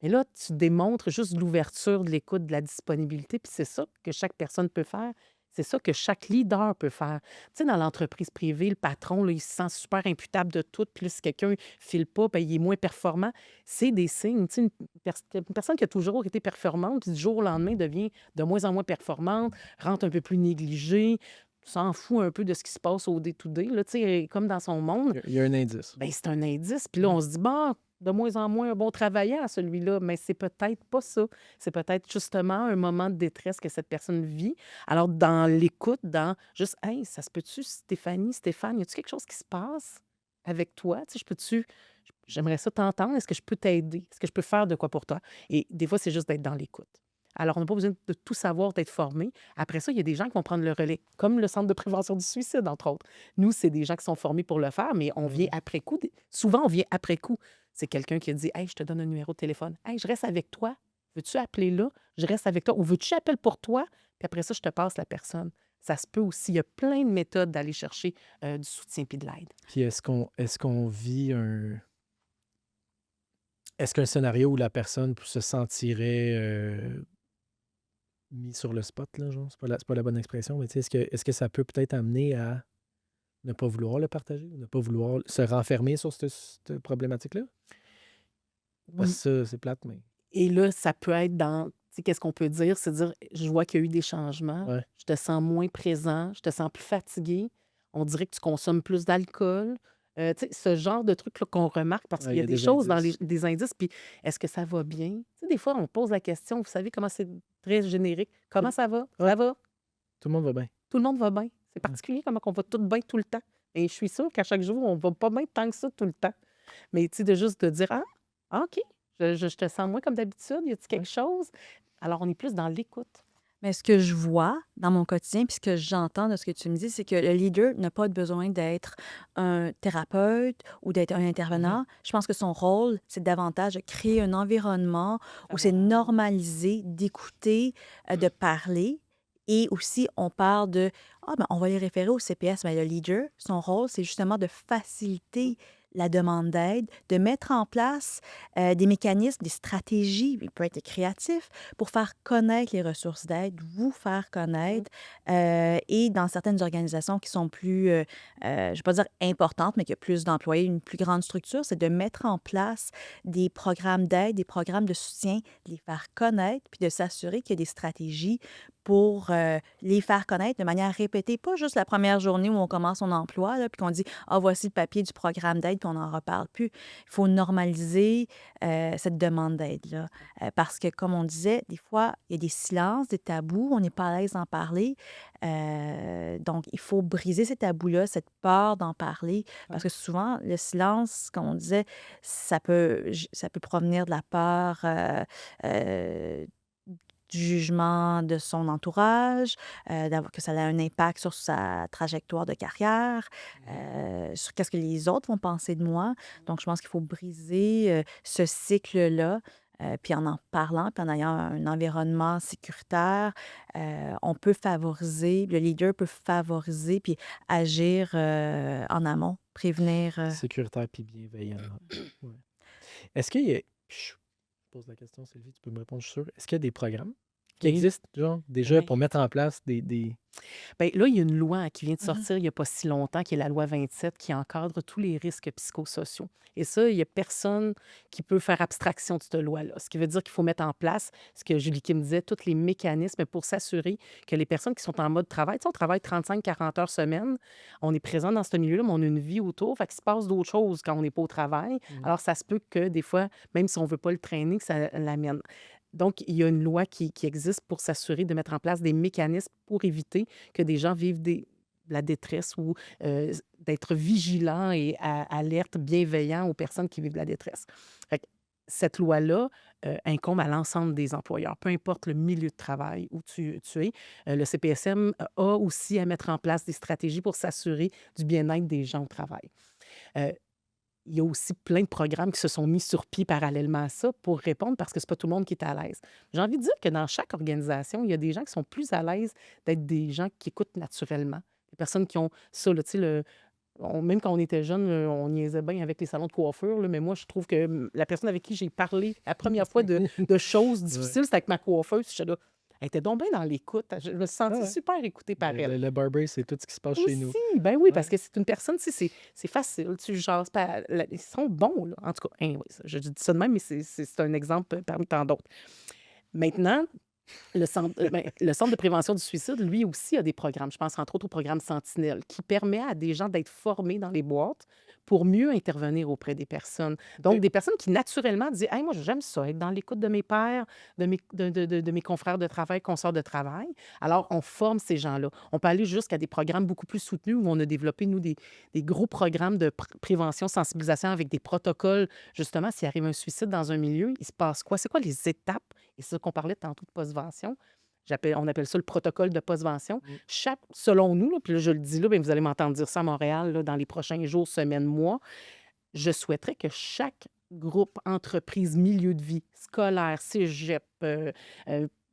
Mais là, tu démontres juste de l'ouverture, de l'écoute, de la disponibilité, puis c'est ça que chaque personne peut faire. C'est ça que chaque leader peut faire. Tu sais, dans l'entreprise privée, le patron, là, il se sent super imputable de tout, puis là, si quelqu'un ne file pas, ben, il est moins performant. C'est des signes. Tu sais, une personne qui a toujours été performante, puis du jour au lendemain devient de moins en moins performante, rentre un peu plus négligée, s'en fout un peu de ce qui se passe au day-to-day, là, tu sais, comme dans son monde. Il y a un indice. Ben c'est un indice. Puis là, on se dit, bah, de moins en moins un bon travaillant, celui-là. Mais c'est peut-être pas ça. C'est peut-être justement un moment de détresse que cette personne vit. Alors, dans l'écoute, dans juste, hey, ça se peut-tu, Stéphanie, Stéphane, y a-tu quelque chose qui se passe avec toi? Tu sais, j'aimerais ça t'entendre. Est-ce que je peux t'aider? Est-ce que je peux faire de quoi pour toi? Et des fois, c'est juste d'être dans l'écoute. Alors, on n'a pas besoin de tout savoir, d'être formé. Après ça, il y a des gens qui vont prendre le relais, comme le Centre de prévention du suicide, entre autres. Nous, c'est des gens qui sont formés pour le faire, mais on vient après coup. Souvent, on vient après coup. C'est quelqu'un qui a dit: Hey, je te donne un numéro de téléphone. Hey, je reste avec toi. Veux-tu appeler là? Je reste avec toi. Ou veux-tu que j'appelle pour toi? Puis après ça, je te passe la personne. Ça se peut aussi. Il y a plein de méthodes d'aller chercher du soutien puis de l'aide. Puis est-ce qu'on vit un... Est-ce qu'un scénario où la personne se sentirait mis sur le spot, là, genre? C'est pas la bonne expression, mais tu sais, est-ce que ça peut peut-être amener à ne pas vouloir le partager, ne pas vouloir se renfermer sur cette problématique-là? Parce Oui. que ça, c'est plate, mais... Et là, ça peut être dans, tu sais, qu'est-ce qu'on peut dire? C'est dire, je vois qu'il y a eu des changements, Ouais. je te sens moins présent, je te sens plus fatigué, on dirait que tu consommes plus d'alcool. Tu sais, ce genre de trucs là, qu'on remarque parce Ouais, qu'il il y y a a des des choses dans indices. des indices, puis est-ce que ça va bien? Tu sais, des fois, on pose la question, vous savez comment c'est très générique, comment ça va? Ouais, Ça va? tout le monde va bien. Tout le monde va bien. C'est Ouais. particulier comment on va tout bien tout le temps. Et je suis sûre qu'à chaque jour, on va pas bien tant que ça tout le temps. Mais tu sais, de juste de dire, ah, OK, je te sens moins comme d'habitude, y a-t-il Ouais. quelque chose? Alors, on est plus dans l'écoute. Mais ce que je vois dans mon quotidien, puis ce que j'entends de ce que tu me dis, c'est que le leader n'a pas besoin d'être un thérapeute ou d'être un intervenant. Je pense que son rôle, c'est davantage de créer un environnement où c'est Favorable. normalisé d'écouter, de parler. Et aussi, on parle de, on va les référer au CPS. Mais le leader, son rôle, c'est justement de faciliter la demande d'aide, de mettre en place des mécanismes, des stratégies, il peut être créatif, pour faire connaître les ressources d'aide, vous faire connaître. Et dans certaines organisations qui sont plus, je ne vais pas dire importantes, mais qui ont plus d'employés, une plus grande structure, c'est de mettre en place des programmes d'aide, des programmes de soutien, de les faire connaître, puis de s'assurer qu'il y a des stratégies pour les faire connaître de manière répétée, pas juste la première journée où on commence son emploi, là, puis qu'on dit, voici le papier du programme d'aide, puis on n'en reparle plus. Il faut normaliser cette demande d'aide-là. Parce que, comme on disait, des fois, il y a des silences, des tabous, on n'est pas à l'aise d'en parler. Donc, il faut briser ces tabous-là, cette peur d'en parler. Parce que souvent, le silence, comme on disait, ça peut provenir de la peur du jugement de son entourage, que ça a un impact sur sa trajectoire de carrière, sur qu'est-ce que les autres vont penser de moi. Donc, je pense qu'il faut briser ce cycle-là. Puis en parlant, puis en ayant un environnement sécuritaire, on peut favoriser, le leader peut favoriser, puis agir en amont, prévenir. Sécuritaire puis bienveillant. Ouais. Est-ce qu'il y a... Je pose la question, Sylvie, tu peux me répondre, je suis sûr. Est-ce qu'il y a des programmes qui Oui. existent, genre, déjà Oui. pour mettre en place des... Bien, là, il y a une loi qui vient de sortir il n'y a pas si longtemps, qui est la loi 27, qui encadre tous les risques psychosociaux. Et ça, il n'y a personne qui peut faire abstraction de cette loi-là. Ce qui veut dire qu'il faut mettre en place, ce que Julie Kim disait, tous les mécanismes pour s'assurer que les personnes qui sont en mode travail, tu sais, on travaille 35-40 heures semaine, on est présent dans ce milieu-là, mais on a une vie autour, fait qu'il se passe d'autres choses quand on n'est pas au travail. Alors, ça se peut que des fois, même si on ne veut pas le traîner, que ça l'amène. Donc, il y a une loi qui existe pour s'assurer de mettre en place des mécanismes pour éviter que des gens vivent de la détresse ou d'être vigilants et alertes, bienveillants aux personnes qui vivent de la détresse. Fait que cette loi-là incombe à l'ensemble des employeurs, peu importe le milieu de travail où tu es. Le CPSM a aussi à mettre en place des stratégies pour s'assurer du bien-être des gens au travail. Euh, il y a aussi plein de programmes qui se sont mis sur pied parallèlement à ça pour répondre parce que c'est pas tout le monde qui est à l'aise. J'ai envie de dire que dans chaque organisation, il y a des gens qui sont plus à l'aise d'être des gens qui écoutent naturellement. Des personnes qui ont ça, là, tu sais, même quand on était jeune, on niaisait bien avec les salons de coiffure, là, mais moi, je trouve que la personne avec qui j'ai parlé la première fois de choses Ouais. difficiles, c'était avec ma coiffeuse. J'étais là, elle était donc bien dans l'écoute. Je me Ah sentais ouais. super écoutée par elle. Le barber, c'est tout ce qui se passe chez nous. Aussi, ben oui, parce Ouais. que c'est une personne, tu sais, c'est facile, tu jases pas. Ils sont bons, là. En tout cas, anyway, je dis ça de même, mais c'est un exemple parmi tant d'autres. Maintenant, le Centre de prévention du suicide, lui aussi, a des programmes. Je pense entre autres au programme Sentinelle, qui permet à des gens d'être formés dans les boîtes pour mieux intervenir auprès des personnes. Donc, des personnes qui naturellement disent hey, moi, j'aime ça, être dans l'écoute de mes pairs, de mes confrères de travail, consorts de travail. Alors, on forme ces gens-là. On peut aller jusqu'à des programmes beaucoup plus soutenus où on a développé, nous, des gros programmes de prévention, sensibilisation avec des protocoles. Justement, s'il arrive un suicide dans un milieu, il se passe quoi? C'est quoi les étapes? Et c'est ça qu'on parlait tantôt de postvention. On appelle ça le protocole de postvention. Selon nous, là, puis là, je le dis là, bien, vous allez m'entendre dire ça à Montréal là, dans les prochains jours, semaines, mois, je souhaiterais que chaque groupe, entreprise, milieu de vie, scolaire, cégep,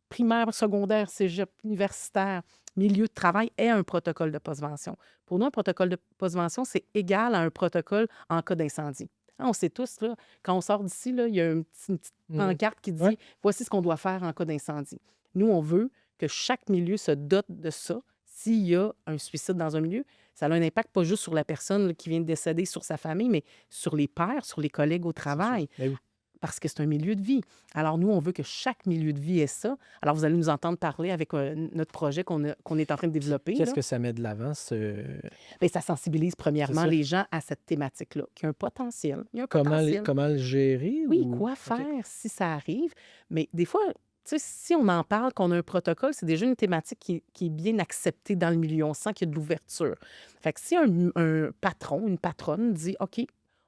primaire, secondaire, cégep, universitaire, milieu de travail, ait un protocole de postvention. Pour nous, un protocole de postvention, c'est égal à un protocole en cas d'incendie. On sait tous, là, quand on sort d'ici, là, il y a une petite pancarte qui dit Ouais. voici ce qu'on doit faire en cas d'incendie. Nous, on veut que chaque milieu se dote de ça. S'il y a un suicide dans un milieu, ça a un impact pas juste sur la personne là, qui vient de décéder, sur sa famille, mais sur les pairs, sur les collègues au C'est sûr. travail, Ben oui. parce que c'est un milieu de vie. Alors, nous, on veut que chaque milieu de vie ait ça. Alors, vous allez nous entendre parler avec notre projet qu'on est en train de développer. Qu'est-ce Là. que ça met de l'avant, Bien, ça sensibilise c'est premièrement ça? les gens à cette thématique-là, qui a un potentiel. Il y a un Comment, potentiel. comment le gérer Oui, ou... quoi OK. faire si ça arrive? Mais des fois, tu sais, si on en parle, qu'on a un protocole, c'est déjà une thématique qui est bien acceptée dans le milieu. On sent qu'il y a de l'ouverture. Fait que si un patron, une patronne dit OK,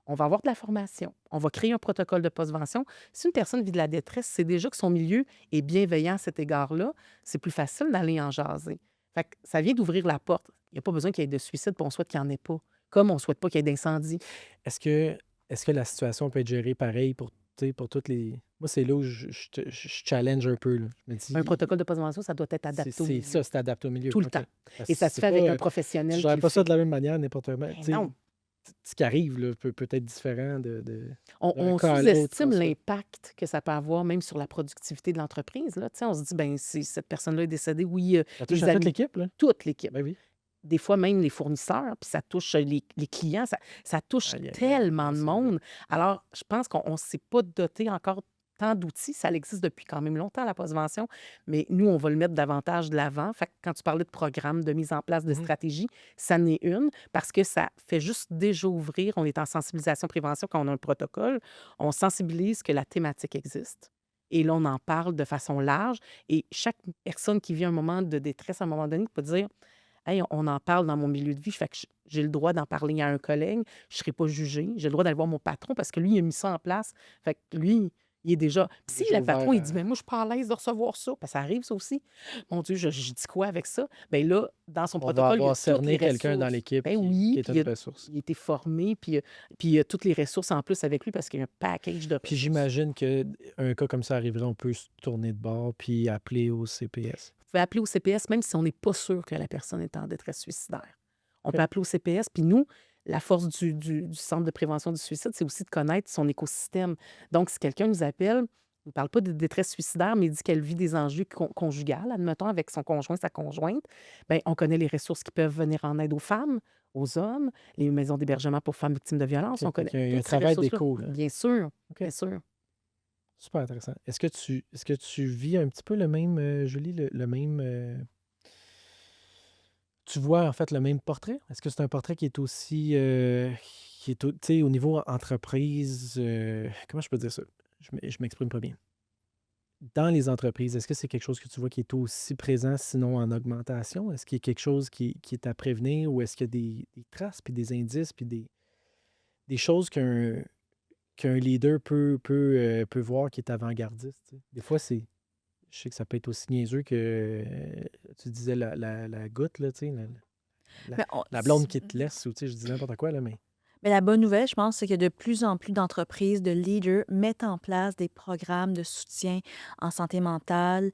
on va avoir de la formation, on va créer un protocole de postvention. Si une personne vit de la détresse, c'est déjà que son milieu est bienveillant à cet égard-là, c'est plus facile d'aller en jaser. Fait que ça vient d'ouvrir la porte. Il n'y a pas besoin qu'il y ait de suicide, puis on souhaite qu'il n'y en ait pas. Comme on ne souhaite pas qu'il y ait d'incendie. Est-ce que la situation peut être gérée pareil pour, tu sais, pour toutes les... Moi, c'est là où je challenge un peu. Là. Je me dis, Un protocole de postvention, ça doit être adapté au c'est milieu. ça, c'est adapté au milieu. Tout le OK. temps. Parce Et que ça se c'est fait avec pas, un tu professionnel qui gères le pas ça fait. de la même manière n'importe comment. Ben Tu sais, non. ce qui arrive là, peut être différent d'un On cas à l'autre. sous-estime en tout cas. l'impact que ça peut avoir même sur la productivité de l'entreprise. Là. Tu sais, on se dit, ben si cette personne-là est décédée, oui, Ça touche les à toute amis, l'équipe, là. toute l'équipe. Ben oui. Des fois, même les fournisseurs, puis ça touche les clients, ça touche Aïe, aïe, aïe. tellement Non, de c'est monde. Alors, je pense qu'on ne s'est pas doté encore tant d'outils. Ça existe depuis quand même longtemps, la postvention, mais nous, on va le mettre davantage de l'avant. Fait que quand tu parlais de programme, de mise en place de Mhm. stratégie, ça n'est une, parce que ça fait juste déjà ouvrir. On est en sensibilisation, prévention, quand on a un protocole, on sensibilise que la thématique existe. Et là, on en parle de façon large. Et chaque personne qui vit un moment de détresse à un moment donné peut dire hey, on en parle dans mon milieu de vie, fait que j'ai le droit d'en parler à un collègue, je ne serai pas jugée, j'ai le droit d'aller voir mon patron parce que lui, il a mis ça en place. Fait que lui, il est déjà. Puis si Déjà le patron, ouvert il dit, mais moi, je suis pas à l'aise de recevoir ça, parce que ça arrive, ça aussi. Mon Dieu, je dis quoi avec ça? Bien là, dans son On va protocole, il y a avoir toutes cerné les quelqu'un dans ressources. l'équipe Ben qui oui, est puis une ressource. il a été formé, puis il y a toutes les ressources en plus avec lui parce qu'il y a un package de Puis ressources. j'imagine qu'un cas comme ça arriverait, on peut se tourner de bord puis appeler au CPS. Vous pouvez appeler au CPS même si on n'est pas sûr que la personne est en détresse suicidaire. On OK. peut appeler au CPS, puis nous, la force du Centre de prévention du suicide, c'est aussi de connaître son écosystème. Donc, si quelqu'un nous appelle, il ne parle pas de détresse suicidaire, mais il dit qu'elle vit des enjeux conjugales, admettons, avec son conjoint, sa conjointe, bien, on connaît les ressources qui peuvent venir en aide aux femmes, aux hommes, les maisons d'hébergement pour femmes victimes de violences, OK. on connaît Il y a un toutes ces travail ressources-là. d'écho, là. Bien sûr, OK. bien sûr. Super intéressant. Est-ce que tu vis un petit peu le même, Julie, le même... Tu vois en fait le même portrait? Est-ce que c'est un portrait qui est aussi, tu sais, au niveau entreprise, comment je peux dire ça? Je m'exprime pas bien. Dans les entreprises, est-ce que c'est quelque chose que tu vois qui est aussi présent, sinon en augmentation? Est-ce qu'il y a quelque chose qui est à prévenir ou est-ce qu'il y a des traces, puis des indices, puis des choses qu'un leader peut voir qui est avant-gardiste, tu sais? Des fois, je sais que ça peut être aussi niaiseux que, tu disais la goutte, là, tu sais, la Mais blonde qui te laisse, ou tu sais, je dis n'importe quoi, là, mais... Mais la bonne nouvelle, je pense, c'est que de plus en plus d'entreprises, de leaders mettent en place des programmes de soutien en santé mentale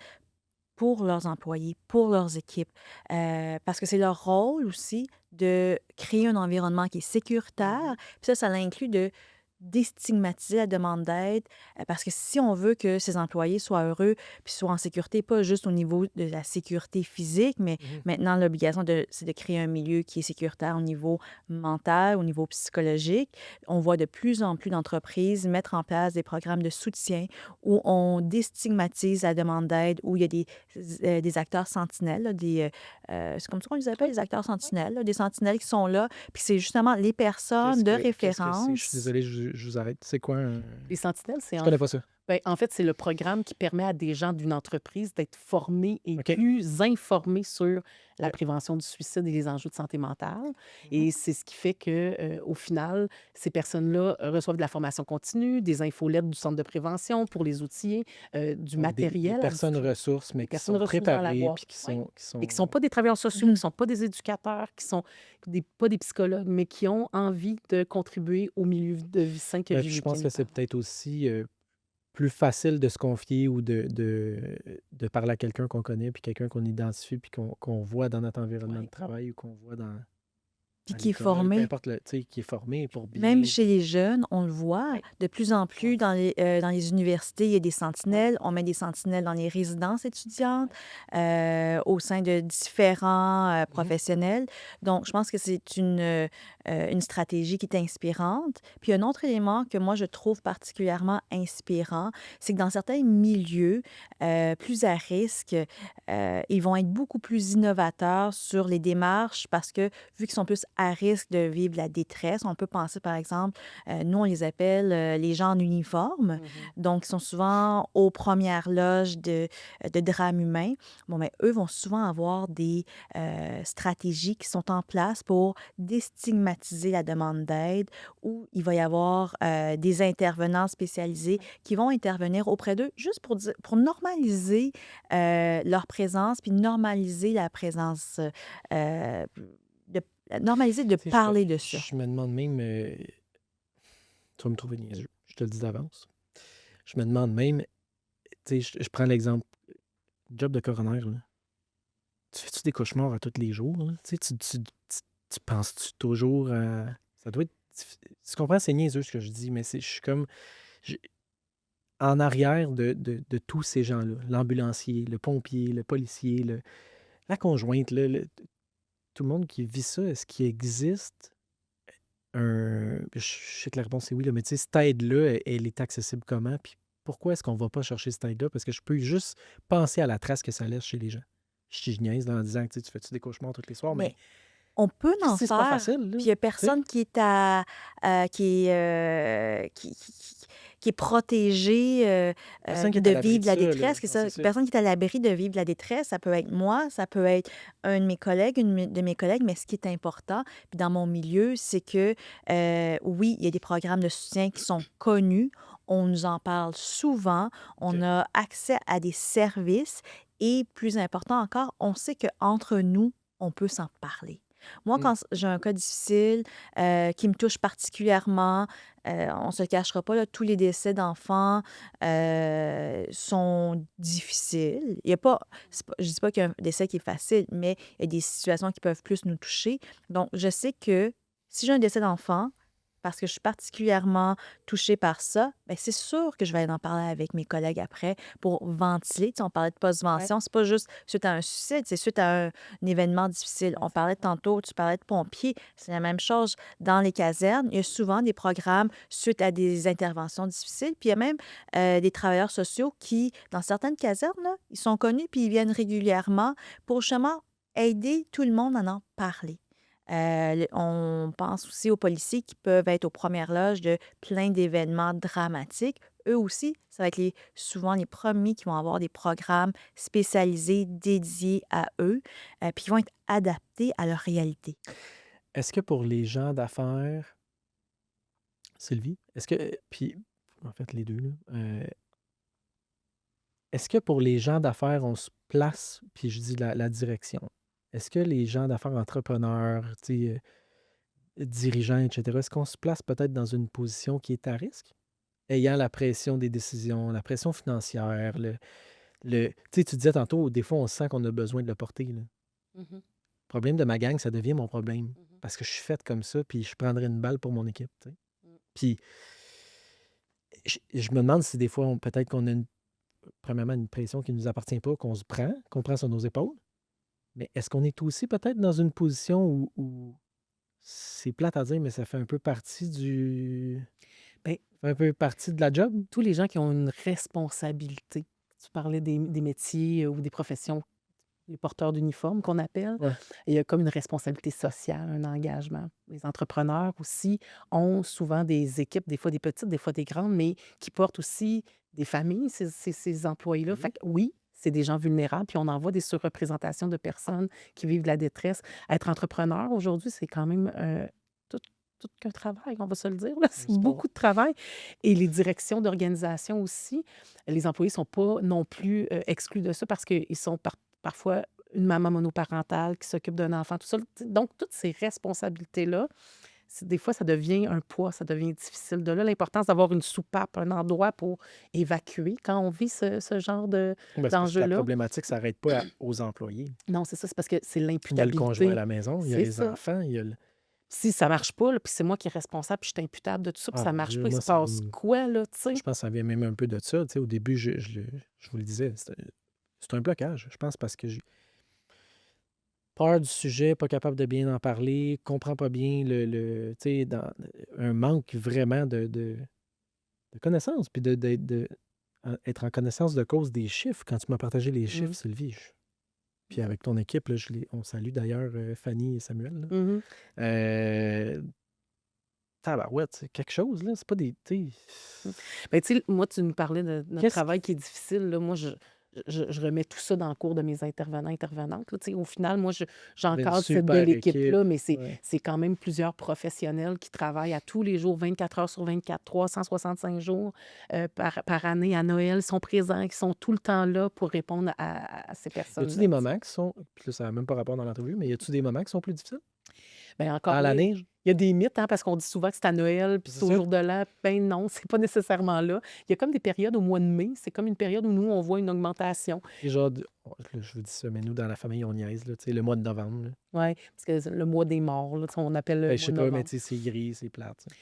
pour leurs employés, pour leurs équipes, parce que c'est leur rôle aussi de créer un environnement qui est sécuritaire. Puis ça inclut de déstigmatiser la demande d'aide, parce que si on veut que ces employés soient heureux puis soient en sécurité, pas juste au niveau de la sécurité physique, mais Mhm. maintenant l'obligation c'est de créer un milieu qui est sécuritaire au niveau mental, au niveau psychologique. On voit de plus en plus d'entreprises mettre en place des programmes de soutien où on déstigmatise la demande d'aide, où il y a des acteurs sentinelles, là, c'est comme ça qu'on les appelle, les acteurs sentinelles, là, des sentinelles qui sont là, puis c'est justement les personnes de Qu'est-ce que c'est? Je suis référence. désolé, je vous arrête. C'est quoi un... Les sentinelles, c'est Je connais pas ça. en fait, c'est le programme qui permet à des gens d'une entreprise d'être formés et OK. plus informés sur la OK. prévention du suicide et les enjeux de santé mentale. Mhm. Et c'est ce qui fait que, au final, ces personnes-là reçoivent de la formation continue, des infolettes du centre de prévention pour les outiller, du Donc, des matériel à personnes distribuer, ressources, mais des qui personnes sont ressources dans la préparées, boîte. puis qui Oui. sont... Et qui ne sont pas des travailleurs sociaux, qui ne Mhm. sont pas des éducateurs, qui sont pas des psychologues, mais qui ont envie de contribuer au milieu de vie sain que Ben, vivent puis je les pense que c'est Québécois. peut-être aussi plus facile de se confier ou de parler à quelqu'un qu'on connaît, puis quelqu'un qu'on identifie, puis qu'on voit dans notre environnement de Oui. travail ou qu'on voit Puis à qui est l'école, peu formé. importe, tu sais, qui est formé pour Même bien... chez les jeunes, on le voit Oui. de plus en plus Oui. dans les universités, il y a des Oui. sentinelles. On met des sentinelles dans les résidences étudiantes, au sein de différents Mhm. professionnels. Donc, je pense que c'est une stratégie qui est inspirante. Puis, un autre élément que moi, je trouve particulièrement inspirant, c'est que dans certains milieux plus à risque, ils vont être beaucoup plus innovateurs sur les démarches parce que, vu qu'ils sont plus à risque de vivre la détresse, on peut penser, par exemple, nous, on les appelle les gens en uniforme, Mhm. donc ils sont souvent aux premières loges de drames humains. Bon, mais eux vont souvent avoir des stratégies qui sont en place pour déstigmatiser la demande d'aide, où il va y avoir des intervenants spécialisés qui vont intervenir auprès d'eux juste pour normaliser leur présence, puis normaliser la présence, de, normaliser de Tu sais, parler de ça. je me demande même... tu vas me trouver niaiseux, je te le dis d'avance. Je me demande même, tu sais, je prends l'exemple, job de coroner, là. Tu fais-tu des cauchemars à tous les jours, là? Tu sais, tu penses-tu toujours à... Ça doit être... Tu comprends, c'est niaiseux ce que je dis, mais je suis comme... je- en arrière de tous ces gens-là, l'ambulancier, le pompier, le policier, la conjointe, tout le monde qui vit ça, est-ce qu'il existe un... Je sais que la réponse est oui, là, mais tu sais, cette aide-là, elle est accessible comment? Puis pourquoi est-ce qu'on va pas chercher cette aide-là? Parce que je peux juste penser à la trace que ça laisse chez les gens. Je niaise en disant que tu sais, tu fais-tu des cauchemars tous les soirs, mais Mais on peut en c'est pas faire, facile, là. puis il n'y a Tu sais? personne qui est qui est protégé Personne qui est à de l'abri vivre de la ça, là. détresse. Non, c'est ça. Personne qui est à l'abri de vivre la détresse. Ça peut être moi, ça peut être un de mes collègues, de mes collègues, mais ce qui est important, puis dans mon milieu, c'est que oui, il y a des programmes de soutien qui sont connus. On nous en parle souvent. On OK. a accès à des services et, plus important encore, on sait qu'entre nous, on peut s'en parler. Moi, Mm. quand j'ai un cas difficile qui me touche particulièrement, on ne se cachera pas, là, tous les décès d'enfants sont difficiles. Il y a pas, je ne dis pas qu'il y a un décès qui est facile, mais il y a des situations qui peuvent plus nous toucher. Donc, je sais que si j'ai un décès d'enfant, parce que je suis particulièrement touchée par ça, ben c'est sûr que je vais aller en parler avec mes collègues après pour ventiler. Tu sais, on parlait de Ouais. post-vention, c'est pas juste suite à un suicide, c'est suite à un événement difficile. On parlait tantôt, tu parlais de pompiers, c'est la même chose. Dans les casernes, il y a souvent des programmes suite à des interventions difficiles. Puis il y a même des travailleurs sociaux qui, dans certaines casernes, là, ils sont connus puis ils viennent régulièrement pour justement aider tout le monde à en parler. On pense aussi aux policiers qui peuvent être aux premières loges de plein d'événements dramatiques. Eux aussi, ça va être souvent les premiers qui vont avoir des programmes spécialisés dédiés à eux, puis qui vont être adaptés à leur réalité. Est-ce que pour les gens d'affaires, Sylvie, est-ce que... Puis, en fait, les deux, là. Est-ce que pour les gens d'affaires, on se place, puis je dis la direction, est-ce que les gens d'affaires entrepreneurs, tu sais, dirigeant, etc., est-ce qu'on se place peut-être dans une position qui est à risque? Ayant la pression des décisions, la pression financière, tu sais, tu disais tantôt, des fois, on sent qu'on a besoin de le porter, là. Mhm, Le problème de ma gang, ça devient mon problème. mhm, Parce que je suis faite comme ça, puis je prendrais une balle pour mon équipe, tu sais. mm. Puis je me demande si des fois, peut-être qu'on a premièrement une pression qui ne nous appartient pas, qu'on prend sur nos épaules. Mais est-ce qu'on est aussi peut-être dans une position où c'est plate à dire, mais ça fait un peu partie Ben, fait un peu partie de la job? tous les gens qui ont une responsabilité, tu parlais des métiers ou des professions, les porteurs d'uniformes qu'on appelle, Ouais. il y a comme une responsabilité sociale, un engagement. Les entrepreneurs aussi ont souvent des équipes, des fois des petites, des fois des grandes, mais qui portent aussi des familles, ces employés-là. Mhm. Fait que oui, c'est des gens vulnérables, puis on en voit des surreprésentations de personnes qui vivent de la détresse. Être entrepreneur aujourd'hui, c'est quand même tout, tout qu'un travail, on va se le dire, là. Un C'est sport. beaucoup de travail. Et les directions d'organisation aussi, les employés ne sont pas non plus exclus de ça parce qu'ils sont parfois une maman monoparentale qui s'occupe d'un enfant, tout ça. Donc, toutes ces responsabilités-là, des fois, ça devient un poids, ça devient difficile. De là, l'importance d'avoir une soupape, un endroit pour évacuer quand on vit ce genre Ben, c'est parce que la d'enjeu-là. problématique ne s'arrête pas aux employés. Non, c'est ça, c'est parce que c'est Il y a le conjoint à l'imputabilité. la maison, il y a C'est les ça. enfants, il y a le... Si ça marche pas, là, puis c'est moi qui est responsable, puis je suis imputable de tout ça, puis Ah ça mon marche Dieu, pas, il moi, se passe quoi, là, tu sais? je pense que ça vient même un peu de ça. Tu sais, au début, je vous le disais, c'est un blocage. Je pense parce que j'ai peur du sujet, pas capable de bien en parler, comprends pas bien tu sais, un manque vraiment de connaissances, puis être en connaissance de cause des chiffres. Quand tu m'as partagé les chiffres, Mhm. Sylvie, puis avec ton équipe, là, on salue d'ailleurs Fanny et Samuel, là. Mhm. Euh, Tabarouette, c'est quelque chose, là. C'est pas des. Tu sais, Ben, tu sais, moi, tu nous parlais de notre Qu'est-ce travail qui est qui. difficile. Là. Moi, je remets tout ça dans le cours de mes intervenants, intervenantes. Là. Tu sais, au final, moi, Vous avez une j'encadre cette super belle équipe. équipe-là, mais Ouais. c'est quand même plusieurs professionnels qui travaillent à tous les jours, 24 heures sur 24, 365 jours par année. À Noël, ils sont présents, ils sont tout le temps là pour répondre à ces Y a-tu personnes-là. des moments qui sont. Puis là, ça n'a même pas rapport dans l'entrevue, mais y a-tu des moments qui sont plus difficiles? Bien, encore Dans là, l'année? il y a des mythes, hein, parce qu'on dit souvent que c'est à Noël, puis C'est c'est au ça? jour de l'an. Ben non, c'est pas nécessairement là. Il y a comme des périodes au mois de mai, c'est comme une période où nous, on voit une augmentation. Et genre, là, je vous dis ça, mais nous, dans la famille, on niaise, là, tu sais, le mois de novembre. Là. Oui, parce que c'est le mois des morts, là, tu sais, on appelle le Ben, je mois sais de pas, mais novembre. tu sais, c'est gris, c'est plate. Tu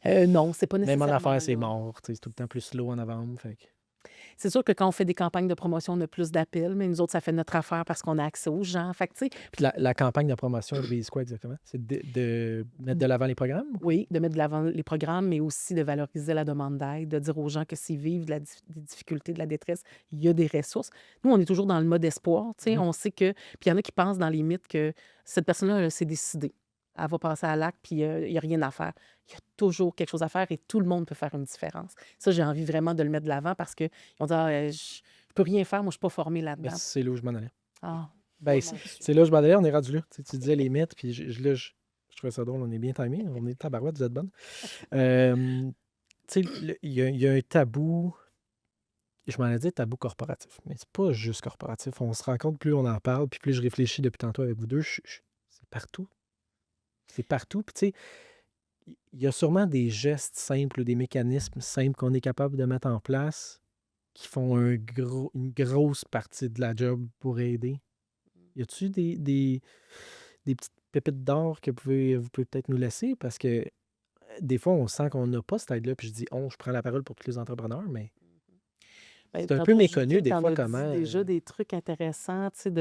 sais. Non, c'est pas Même en nécessairement affaires, c'est là. mort. Tu sais, c'est tout le temps plus slow en novembre. Fait que... C'est sûr que quand on fait des campagnes de promotion, on a plus d'appels, mais nous autres, ça fait notre affaire parce qu'on a accès aux gens. Fait que, tu sais, Puis la campagne de promotion, elle vise quoi exactement? C'est de mettre de l'avant les programmes? oui, de mettre de l'avant les programmes, mais aussi de valoriser la demande d'aide, de dire aux gens que s'ils vivent des difficultés, de la détresse, il y a des ressources. Nous, on est toujours dans le mode espoir. Tu sais, Mhm. on sait que. Puis il y en a qui pensent dans les mythes que cette personne-là, elle s'est décidée. Elle va passer à l'acte, puis il n'y a rien à faire. Il y a toujours quelque chose à faire et tout le monde peut faire une différence. Ça, j'ai envie vraiment de le mettre de l'avant parce qu'ils vont dire je ne peux rien faire, moi, je ne suis pas formée là-dedans. Merci, c'est là où je m'en allais. Ah, Ben, oh c'est mon Dieu. c'est là où je m'en allais, on est rendu là. Tu disais les mythes, puis là, je trouvais ça drôle, on est bien timé, on est tabarouette, vous êtes bonne. Tu sais, il y a un tabou, je m'en ai dit tabou corporatif, mais c'est pas juste corporatif. On se rend compte, plus on en parle, puis plus je réfléchis depuis tantôt avec vous deux, c'est partout. C'est partout. Puis tu sais, il y a sûrement des gestes simples, des mécanismes simples qu'on est capable de mettre en place qui font une grosse partie de la job pour aider. Y a-tu des petites pépites d'or que vous pouvez peut-être nous laisser? Parce que des fois, on sent qu'on n'a pas cette aide-là. Puis je dis je prends la parole pour tous les entrepreneurs, mais Ben, c'est un peu tantôt, je méconnu disais, des tu en fois as dit comment. déjà des trucs intéressants, tu sais,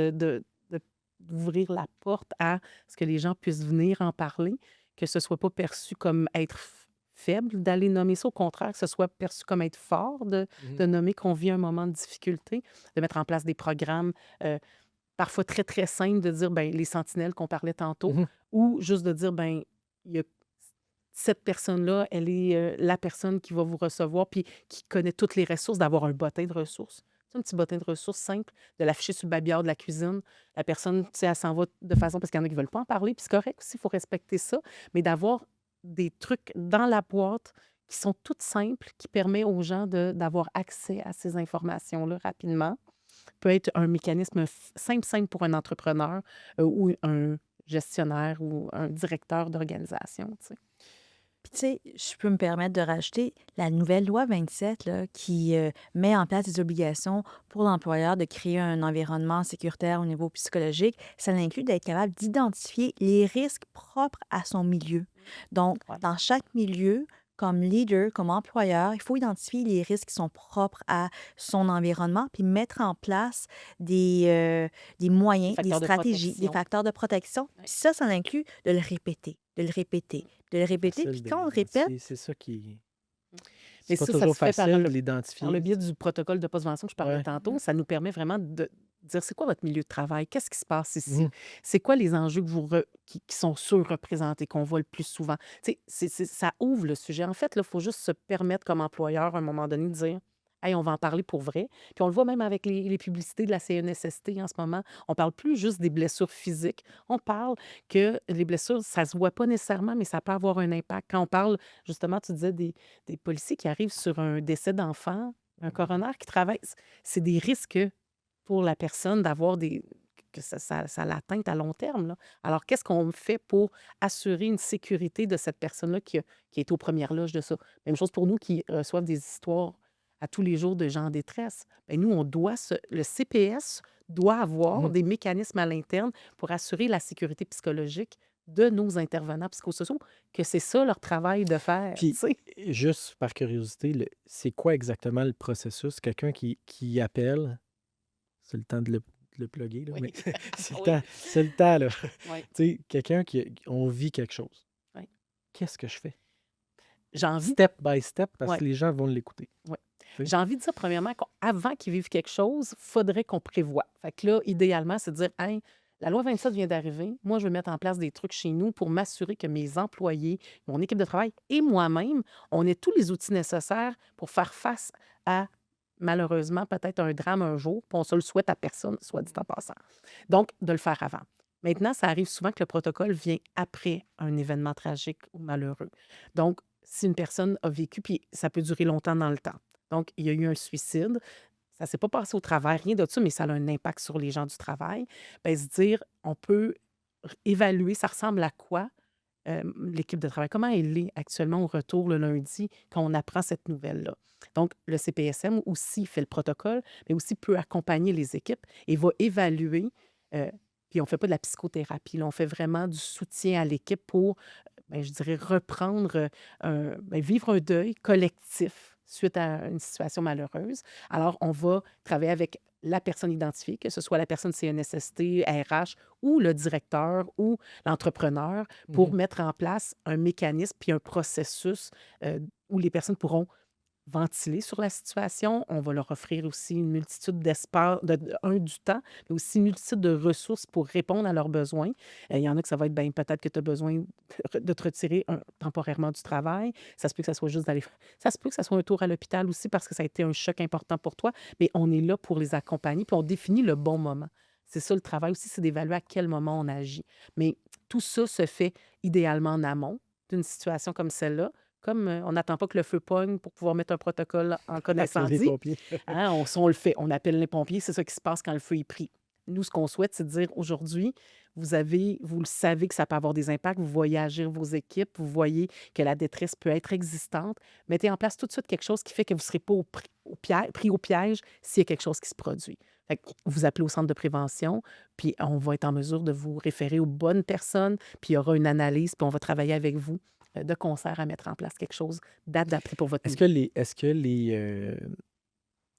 d'ouvrir la porte à ce que les gens puissent venir en parler, que ce soit pas perçu comme être faible d'aller nommer ça, au contraire, que ce soit perçu comme être fort de nommer qu'on vit un moment de difficulté, de mettre en place des programmes parfois très, très simples, de dire, ben les sentinelles qu'on parlait tantôt, Mhm. ou juste de dire, ben il y a cette personne-là, elle est la personne qui va vous recevoir puis qui connaît toutes les ressources, d'avoir un bottin de ressources. Tu sais, un petit bottin de ressources simple, de l'afficher sur le babillard de la cuisine. La personne, tu sais, elle s'en va de façon, parce qu'il y en a qui ne veulent pas en parler, puis c'est correct aussi, il faut respecter ça, mais d'avoir des trucs dans la boîte qui sont toutes simples, qui permet aux gens d'avoir accès à ces informations-là rapidement. Peut être un mécanisme simple pour un entrepreneur ou gestionnaire ou un directeur d'organisation, tu sais. Puis, tu sais, je peux me permettre de rajouter la nouvelle loi 27 là, qui met en place des obligations pour l'employeur de créer un environnement sécuritaire au niveau psychologique. Ça inclut d'être capable d'identifier les risques propres à son milieu. Donc, Ouais. dans chaque milieu, comme leader, comme employeur, il faut identifier les risques qui sont propres à son environnement, puis mettre en place des moyens, des Facteur de stratégies, des protection. facteurs de protection. Ouais. Puis ça inclut de le répéter, de le répéter, de le répéter. Facile Puis de quand on le répète, l'identifier, c'est ça qui... Mais C'est pas ça toujours se fait par facile de par le l'identifier. biais du protocole de post-vention que je parlais Ouais. tantôt. Ça nous permet vraiment de dire c'est quoi votre milieu de travail, qu'est-ce qui se passe ici, Mhm. c'est quoi les enjeux que qui sont surreprésentés, qu'on voit le plus souvent. Tu sais, ça ouvre le sujet. En fait, il faut juste se permettre comme employeur à un moment donné de dire hey, on va en parler pour vrai. Puis on le voit même avec les publicités de la CNSST en ce moment. On parle plus juste des blessures physiques. On parle que les blessures, ça se voit pas nécessairement, mais ça peut avoir un impact. Quand on parle, justement, tu disais des policiers qui arrivent sur un décès d'enfant, un coroner qui travaille, c'est des risques pour la personne d'avoir que ça l'atteinte à long terme, là. Alors, qu'est-ce qu'on fait pour assurer une sécurité de cette personne-là qui est aux premières loges de ça? Même chose pour nous qui reçoivent des histoires à tous les jours de gens en détresse. Bien, nous, le CPS doit avoir Mhm. des mécanismes à l'interne pour assurer la sécurité psychologique de nos intervenants psychosociaux, que c'est ça leur travail de faire, tu Puis, sais. juste par curiosité, c'est quoi exactement le processus? Quelqu'un qui appelle, c'est le temps de le plugger, là, Oui. mais c'est le Oui. temps, c'est le temps, là. Oui. Tu sais, quelqu'un on vit quelque chose. Oui. Qu'est-ce que je fais? J'ai envie, Step by step, parce ouais, que les gens vont l'écouter. ouais. Tu sais? J'ai envie de dire, premièrement, qu'avant qu'ils vivent quelque chose, il faudrait qu'on prévoie. Fait que là, idéalement, c'est de dire, hey, la loi 27 vient d'arriver. Moi, je vais mettre en place des trucs chez nous pour m'assurer que mes employés, mon équipe de travail et moi-même, on ait tous les outils nécessaires pour faire face à, malheureusement, peut-être un drame un jour. Puis on se le souhaite à personne, soit dit en passant. Donc, de le faire avant. Maintenant, ça arrive souvent que le protocole vient après un événement tragique ou malheureux. Donc, si une personne a vécu, puis ça peut durer longtemps dans le temps. Donc, il y a eu un suicide, ça ne s'est pas passé au travers, rien de ça, mais ça a un impact sur les gens du travail. Bien, se dire, on peut évaluer, ça ressemble à quoi l'équipe de travail, comment elle est actuellement au retour le lundi quand on apprend cette nouvelle-là. Donc, le CPSM aussi fait le protocole, mais aussi peut accompagner les équipes et va évaluer. Puis on ne fait pas de la psychothérapie, là, on fait vraiment du soutien à l'équipe pour, je dirais, reprendre, vivre un deuil collectif suite à une situation malheureuse. Alors, on va travailler avec la personne identifiée, que ce soit la personne CNSST, RH ou le directeur ou l'entrepreneur, pour Mhm. mettre en place un mécanisme puis un processus où les personnes pourront ventiler sur la situation. On va leur offrir aussi une multitude d'espace, du temps, mais aussi une multitude de ressources pour répondre à leurs besoins. Il y en a que ça va être, peut-être que tu as besoin de te retirer temporairement du travail. Ça se peut que ça soit juste d'aller... Ça se peut que ça soit un tour à l'hôpital aussi parce que ça a été un choc important pour toi, mais on est là pour les accompagner, puis on définit le bon moment. C'est ça le travail aussi, c'est d'évaluer à quel moment on agit. Mais tout ça se fait idéalement en amont d'une situation comme celle-là. Comme on n'attend pas que le feu pogne pour pouvoir mettre un protocole en cas Appeler les d'incendie, pompiers. hein, on le fait. On appelle les pompiers, c'est ça qui se passe quand le feu est pris. Nous, ce qu'on souhaite, c'est de dire aujourd'hui, vous le savez que ça peut avoir des impacts, vous voyez agir vos équipes, vous voyez que la détresse peut être existante. Mettez en place tout de suite quelque chose qui fait que vous ne serez pas pris au piège s'il y a quelque chose qui se produit. Fait que vous appelez au centre de prévention, puis on va être en mesure de vous référer aux bonnes personnes, puis il y aura une analyse, puis on va travailler avec vous de concert à mettre en place quelque chose d'adapté pour votre Est-ce milieu. que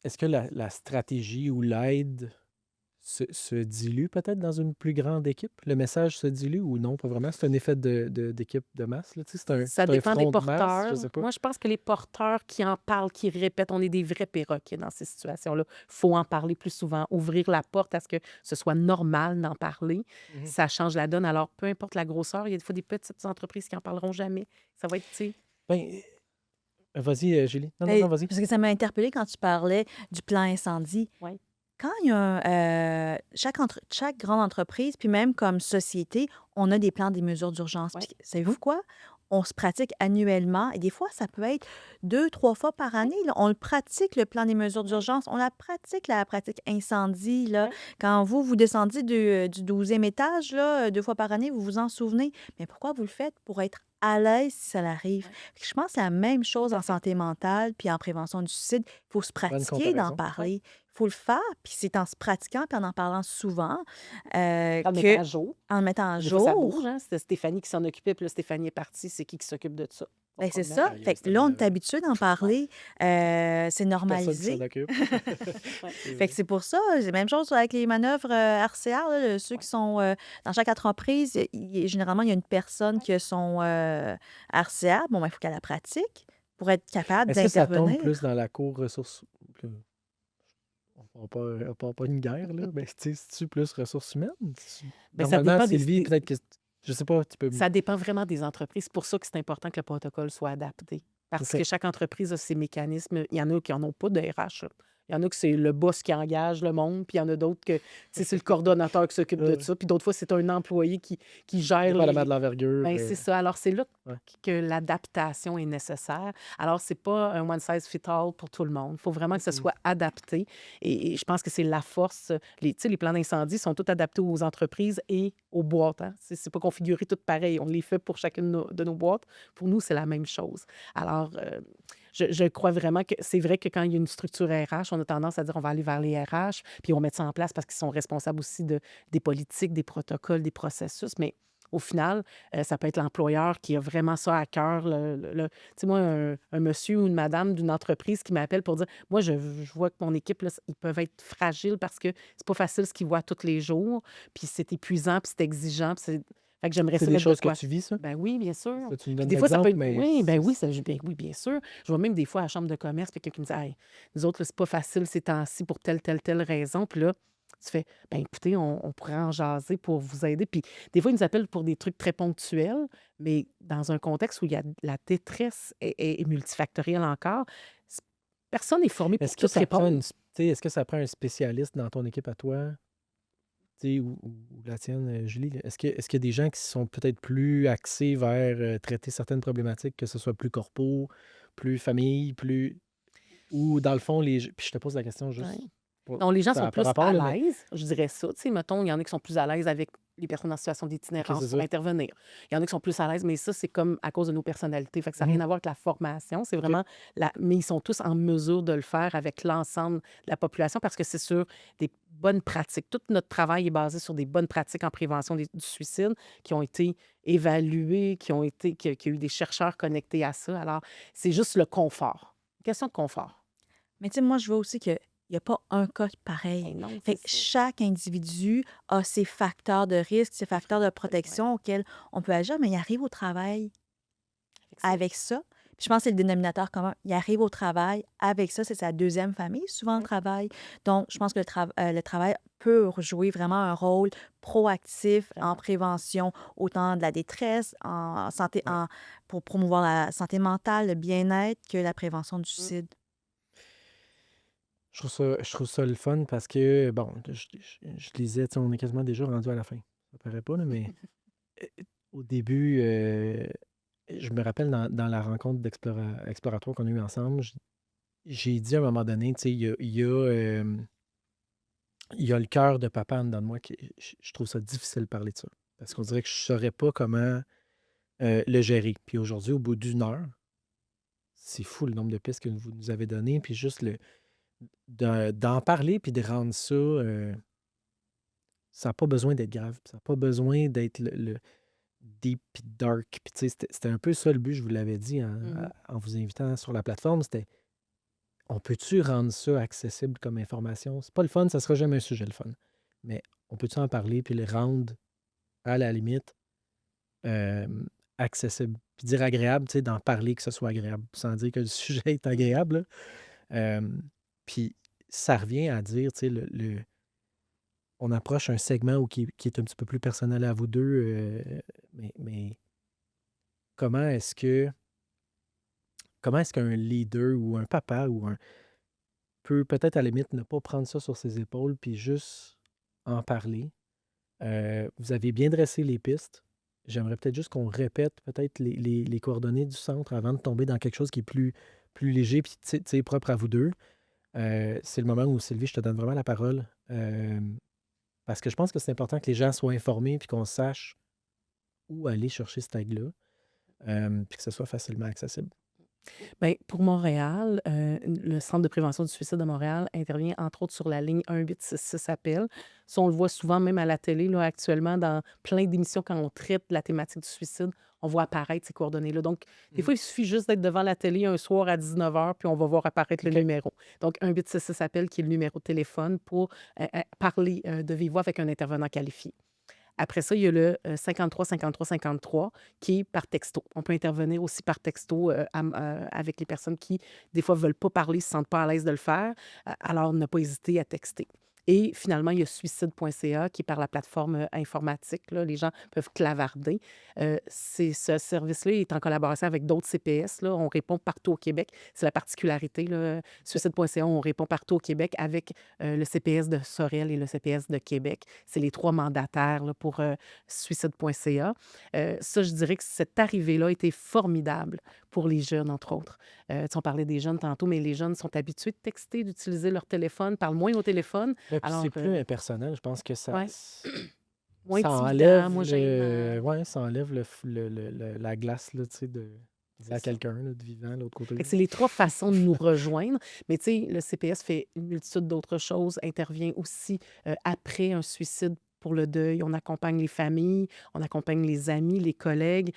est-ce que la stratégie ou l'aide se dilue peut-être dans une plus grande équipe? Le message se dilue ou non, pas vraiment? C'est un effet d'équipe de masse, là, tu sais, Ça c'est un dépend des front de masse, je porteurs. sais pas. Moi, je pense que les porteurs qui en parlent, qui répètent, on est des vrais perroquets dans ces situations-là. Il faut en parler plus souvent, ouvrir la porte à ce que ce soit normal d'en parler. Mhm. Ça change la donne. Alors, peu importe la grosseur, il y a des fois des petites entreprises qui n'en parleront jamais. Ça va être, tu sais, Ben, vas-y, Julie. Non, Ben, vas-y. parce que ça m'a interpellée quand tu parlais du plan incendie. ouais. Quand il y a chaque grande entreprise, puis même comme société, on a des plans, des mesures d'urgence. Ouais. Puis, savez-vous quoi? on se pratique annuellement et des fois, ça peut être 2, 3 fois par année, là. On le pratique, le plan des mesures d'urgence. On la pratique incendie, là. Ouais. Quand vous descendiez du 12e étage, là, 2 fois par année, vous vous en souvenez. Mais pourquoi vous le faites? Pour être à l'aise si ça arrive. Ouais, Fait que je pense que c'est la même chose tout à en fait. santé mentale puis en prévention du suicide. Il faut se Bonne pratiquer d'en comparaison. Ouais. parler. Il faut le faire, puis c'est en se pratiquant puis en parlant souvent En le mettant que à jour. en le mettant à Des fois, ça bouge, jour. hein. C'était Stéphanie qui s'en occupait, puis là, Stéphanie est partie. C'est qui s'occupe de ça? On Ben va c'est le mettre. ça. Ah, il Fait reste que là, on une est habitué d'en Ouais. parler. C'est personne qui s'en normalisé. occupe. Ouais. C'est Fait que vrai. c'est pour ça, c'est la même chose avec les manœuvres RCA, là, ceux Ouais. qui sont dans chaque entreprise, généralement, il y a une personne qui a son RCA. Bon, ben, il faut qu'elle la pratique pour être capable Est-ce que ça tombe plus d'intervenir. dans la cour ressources... On part pas une guerre, là, mais c'est-tu plus ressources humaines? Ben, ça Normalement, dépend Sylvie, peut-être que... Je sais pas, tu peux... ça dépend vraiment des entreprises. C'est pour ça que c'est important que le protocole soit adapté. Parce que OK. chaque entreprise a ses mécanismes. Il y en a qui n'en ont pas de RH, là. Il y en a que c'est le boss qui engage le monde, puis il y en a d'autres que c'est le coordonnateur qui s'occupe de ça, puis d'autres fois, c'est un employé qui gère Dépendamment de l'envergure. ben, c'est ça. Alors, c'est là Ouais. que l'adaptation est nécessaire. Alors, c'est pas un one size fit all pour tout le monde. Il faut vraiment que ce Mhm. soit adapté. Et je pense que c'est la force. Tu sais, les plans d'incendie sont tous adaptés aux entreprises et aux boîtes, hein. C'est pas configuré tout pareil. On les fait pour chacune de nos boîtes. Pour nous, c'est la même chose. Alors, je crois vraiment que c'est vrai que quand il y a une structure RH, on a tendance à dire on va aller vers les RH, puis on met ça en place parce qu'ils sont responsables aussi des politiques, des protocoles, des processus. Mais au final, ça peut être l'employeur qui a vraiment ça à cœur. Tu sais, moi, un monsieur ou une madame d'une entreprise qui m'appelle pour dire moi, je vois que mon équipe, là, ils peuvent être fragiles parce que c'est pas facile ce qu'ils voient tous les jours, puis c'est épuisant, puis c'est exigeant, puis fait que j'aimerais C'est ça des mettre de choses que quoi. tu vis, ça? Ben oui, bien sûr. Ça, tu nous Puis donnes des fois, ça peut l'exemple, être. mais Oui, ben oui, ben oui, bien sûr. Je vois même des fois à la chambre de commerce, quelqu'un qui me dit hey, nous autres, là, c'est pas facile ces temps-ci pour telle raison. Puis là, tu fais ben écoutez, on pourrait en jaser pour vous aider. Puis des fois, ils nous appellent pour des trucs très ponctuels, mais dans un contexte où il y a la détresse est multifactorielle encore, s- personne n'est formé pour est-ce que tout ça prend répondre. est-ce que ça prend un spécialiste dans ton équipe à toi? Ou la tienne, Julie, là? Est-ce qu'il y a des gens qui sont peut-être plus axés vers traiter certaines problématiques, que ce soit plus corpo, plus famille, plus... Ou dans le fond, puis je te pose la question Ouais. juste pour... Non, les gens Ça sont n'a pas plus rapport, à là, mais... l'aise, je dirais ça. Tu sais, mettons, il y en a qui sont plus à l'aise avec les personnes en situation OK, c'est d'itinérance pour ça. intervenir. Il y en a qui sont plus à l'aise, mais ça, c'est comme à cause de nos personnalités. Fait que ça n'a Mhm. rien à voir avec la formation. C'est OK. vraiment mais ils sont tous en mesure de le faire avec l'ensemble de la population parce que c'est sur des bonnes pratiques. Tout notre travail est basé sur des bonnes pratiques en prévention du suicide qui ont été évaluées, qu'il y a eu des chercheurs connectés à ça. Alors, c'est juste le confort. Une question de confort. Mais tu sais, moi, je vois aussi qu'il n'y a pas un cas pareil. Ben non, Fait c'est que ça. chaque individu a ses facteurs de risque, ses facteurs de Ouais, protection auxquels on peut agir, mais il arrive au travail fait que c'est avec ça. Puis je pense que c'est le dénominateur commun. Il arrive au travail avec ça, c'est sa deuxième famille, souvent le ouais, travail. Donc, je pense que le travail peut jouer vraiment un rôle proactif en vraiment. prévention, autant de la détresse, en santé, Ouais. pour promouvoir la santé mentale, le bien-être, que la prévention du Mm. suicide. Je trouve ça le fun parce que, bon, je lisais, tu sais, on est quasiment déjà rendu à la fin. Ça paraît pas, là, mais euh, au début, je me rappelle dans la rencontre exploratoire qu'on a eue ensemble, j'ai dit à un moment donné, tu sais, il y a le cœur de papa en dedans de moi qui, je trouve ça difficile de parler de ça. Parce qu'on dirait que je ne saurais pas comment le gérer. Puis aujourd'hui, au bout d'une heure, c'est fou le nombre de pistes que vous nous avez données. Puis juste d'en parler puis de rendre ça, ça n'a pas besoin d'être grave. Ça n'a pas besoin d'être le deep puis dark. Puis tu sais, c'était un peu ça le but, je vous l'avais dit Mhm. en vous invitant sur la plateforme. C'était, on peut-tu rendre ça accessible comme information? C'est pas le fun, ça sera jamais un sujet le fun. Mais on peut-tu en parler puis le rendre, à la limite, euh, accessible? Puis dire agréable, tu sais, d'en parler que ce soit agréable, sans dire que le sujet est Mhm. agréable, là. Puis ça revient à dire, tu sais, on approche un segment qui est un petit peu plus personnel à vous deux, mais comment est-ce que comment est-ce qu'un leader ou un papa ou un peut peut-être à la limite ne pas prendre ça sur ses épaules puis juste en parler? Vous avez bien dressé les pistes. j'aimerais peut-être juste qu'on répète peut-être les coordonnées du centre avant de tomber dans quelque chose qui est plus léger puis propre à vous deux. C'est le moment où, Sylvie, je te donne vraiment la parole. Parce que je pense que c'est important que les gens soient informés puis qu'on sache où aller chercher cette aide-là, puis que ce soit facilement accessible. Bien, pour Montréal, le Centre de prévention du suicide de Montréal intervient entre autres sur la ligne 1866 appel. Ça, on le voit souvent même à la télé, là, actuellement, dans plein d'émissions quand on traite la thématique du suicide, on voit apparaître ces coordonnées-là. Donc, des fois, il suffit juste d'être devant la télé un soir à 19h, puis on va voir apparaître le OK. numéro. Donc, 1866 appel, qui est le numéro de téléphone pour parler de vive voix avec un intervenant qualifié. Après ça, il y a le 53 53 53 qui est par texto. On peut intervenir aussi par texto avec les personnes qui, des fois, ne veulent pas parler, ne se sentent pas à l'aise de le faire. Alors, ne pas hésiter à texter. Et finalement, il y a suicide.ca qui est par la plateforme informatique. Là, les gens peuvent clavarder. Ce service-là est en collaboration avec d'autres CPS. Là. On répond partout au Québec. C'est la particularité. Là. Suicide.ca, on répond partout au Québec avec le CPS de Sorel et le CPS de Québec. C'est les 3 mandataires là, pour suicide.ca. Ça, je dirais que cette arrivée-là a été formidable pour les jeunes, entre autres. On parlait des jeunes tantôt, mais les jeunes sont habitués de texter, d'utiliser leur téléphone, parlent moins au téléphone. Ouais, puis Alors, c'est plus impersonnel. Je pense que ouais, moins ça intimidant, enlève moins gênant. ça enlève la glace là, tu sais, de C'est à ça. quelqu'un là, de vivant de l'autre côté. Fait que c'est les 3 façons de nous rejoindre. Mais tu sais, le CPS fait une multitude d'autres choses, intervient aussi après un suicide pour le deuil. On accompagne les familles, on accompagne les amis, les collègues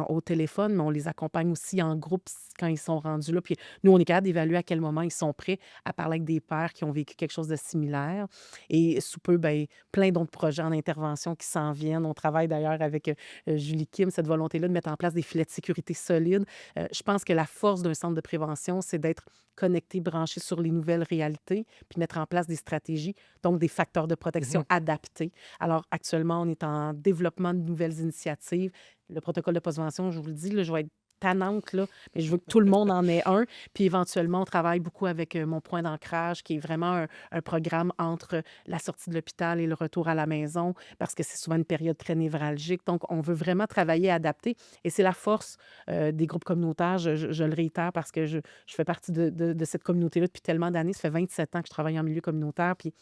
au téléphone, mais on les accompagne aussi en groupe quand ils sont rendus là. Puis nous, on est capable d'évaluer à quel moment ils sont prêts à parler avec des pairs qui ont vécu quelque chose de similaire. Et sous peu, ben, plein d'autres projets en intervention qui s'en viennent. On travaille d'ailleurs avec Julie Kim, cette volonté-là de mettre en place des filets de sécurité solides. Je pense que la force d'un centre de prévention, c'est d'être connecté, branché sur les nouvelles réalités, puis mettre en place des stratégies, donc des facteurs de protection Mhm. adaptés. Alors, actuellement, on est en développement de nouvelles initiatives. Le protocole de prévention, je vous le dis, là, je vais être tannante, là, mais je veux que tout le monde en ait un. Puis éventuellement, on travaille beaucoup avec mon point d'ancrage, qui est vraiment un programme entre la sortie de l'hôpital et le retour à la maison, parce que c'est souvent une période très névralgique. Donc, on veut vraiment travailler à adapter. Et c'est la force des groupes communautaires. Je le réitère parce que je fais partie de cette communauté-là depuis tellement d'années. Ça fait 27 ans que je travaille en milieu communautaire. Puis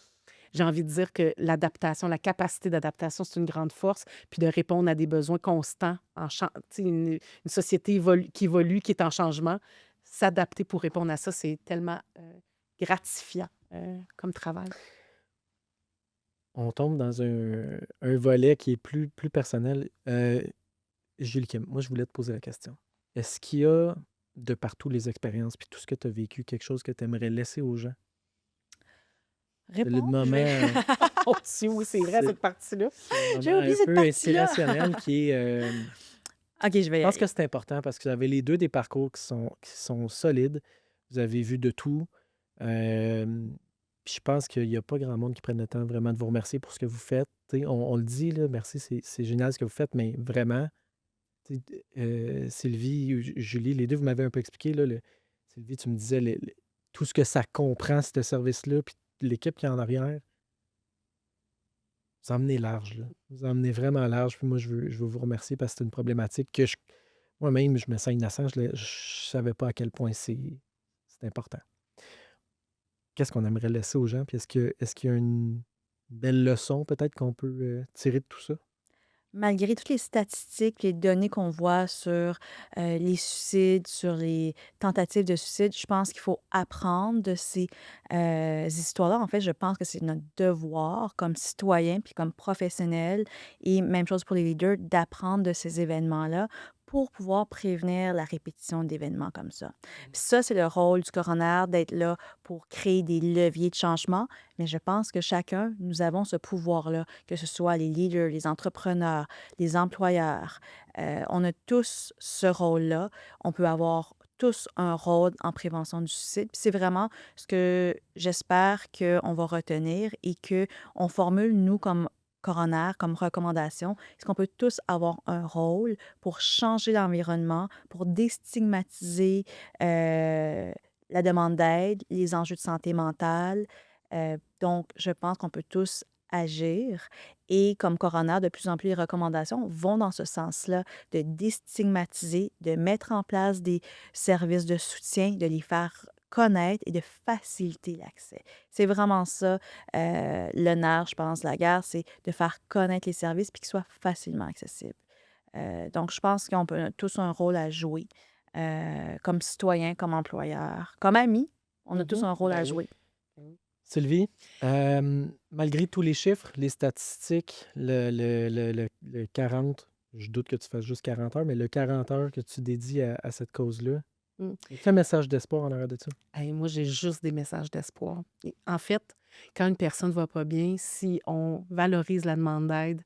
j'ai envie de dire que l'adaptation, la capacité d'adaptation, c'est une grande force, puis de répondre à des besoins constants, tu sais, une société qui évolue, qui est en changement. S'adapter pour répondre à ça, c'est tellement gratifiant comme travail. On tombe dans un volet qui est plus personnel. Julie Kim, moi, je voulais te poser la question. Est-ce qu'il y a, de partout les expériences puis tout ce que tu as vécu, quelque chose que tu aimerais laisser aux gens? C'est le Répondre, je moment, vais... Oh, oui, c'est vrai, c'est cette partie-là. c'est le J'ai moment oublié un cette peu partie-là. inspirationnel qui est. OK, je Je vais y pense aller. que c'est important parce que vous avez les deux des parcours qui sont solides. Vous avez vu de tout. Euh, Puis je pense qu'il n'y a pas grand monde qui prenne le temps vraiment de vous remercier pour ce que vous faites. Tu sais, on le dit, là, merci, c'est génial ce que vous faites, mais vraiment, tu sais, Sylvie, Julie, les deux, vous m'avez un peu expliqué. Là, Sylvie, tu me disais tout ce que ça comprend, ce service-là, puis l'équipe qui est en arrière. Vous emmenez large, là. Vous emmenez vraiment large. Puis moi, je veux vous remercier parce que c'est une problématique que moi-même, je me sens innocent. Je ne savais pas à quel point c'est important. Qu'est-ce qu'on aimerait laisser aux gens? Puis est-ce qu'il y a une belle leçon peut-être qu'on peut tirer de tout ça? Malgré toutes les statistiques, les données qu'on voit sur les suicides, sur les tentatives de suicide, je pense qu'il faut apprendre de ces histoires-là. En fait, je pense que c'est notre devoir comme citoyen puis comme professionnel, et même chose pour les leaders, d'apprendre de ces événements-là pour pouvoir prévenir la répétition d'événements comme ça. Puis ça, c'est le rôle du coroner, d'être là pour créer des leviers de changement. Mais je pense que chacun, nous avons ce pouvoir-là, que ce soit les leaders, les entrepreneurs, les employeurs. On a tous ce rôle-là. On peut avoir tous un rôle en prévention du suicide. Puis c'est vraiment ce que j'espère qu'on va retenir et qu'on formule, nous, comme coroner, comme recommandation. Est-ce qu'on peut tous avoir un rôle pour changer l'environnement, pour déstigmatiser la demande d'aide, les enjeux de santé mentale. Donc, je pense qu'on peut tous agir. Et comme coroner, de plus en plus, les recommandations vont dans ce sens-là, de déstigmatiser, de mettre en place des services de soutien, de les faire connaître et de faciliter l'accès. C'est vraiment ça, le nerf, je pense, de la guerre, c'est de faire connaître les services puis qu'ils soient facilement accessibles. Donc, je pense qu'on peut tous un rôle à jouer, comme citoyen, comme employeur, comme ami. On a tous un rôle à Ben oui. jouer. Sylvie, malgré tous les chiffres, les statistiques, le 40, je doute que tu fasses juste 40 heures, mais le 40 heures que tu dédies à cette cause-là, Mm. quel message d'espoir en arrière de ça? Hey, moi, j'ai juste des messages d'espoir. Et en fait, quand une personne ne va pas bien, si on valorise la demande d'aide,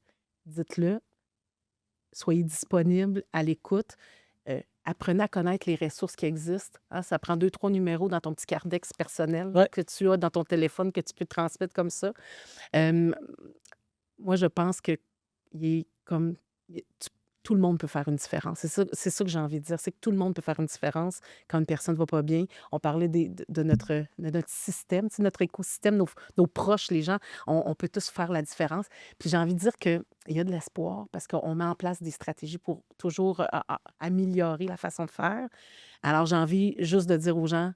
dites-le, soyez disponible, à l'écoute. Apprenez à connaître les ressources qui existent. Hein. Ça prend 2, 3 numéros dans ton petit cardex personnel Ouais. que tu as dans ton téléphone que tu peux transmettre comme ça. Euh, Moi, je pense que il est comme tout le monde peut faire une différence. C'est ça que j'ai envie de dire. C'est que tout le monde peut faire une différence quand une personne ne va pas bien. On parlait de notre système, tu sais, notre écosystème, nos proches, les gens. On peut tous faire la différence. Puis j'ai envie de dire qu'il y a de l'espoir parce qu'on met en place des stratégies pour toujours améliorer la façon de faire. Alors, j'ai envie juste de dire aux gens,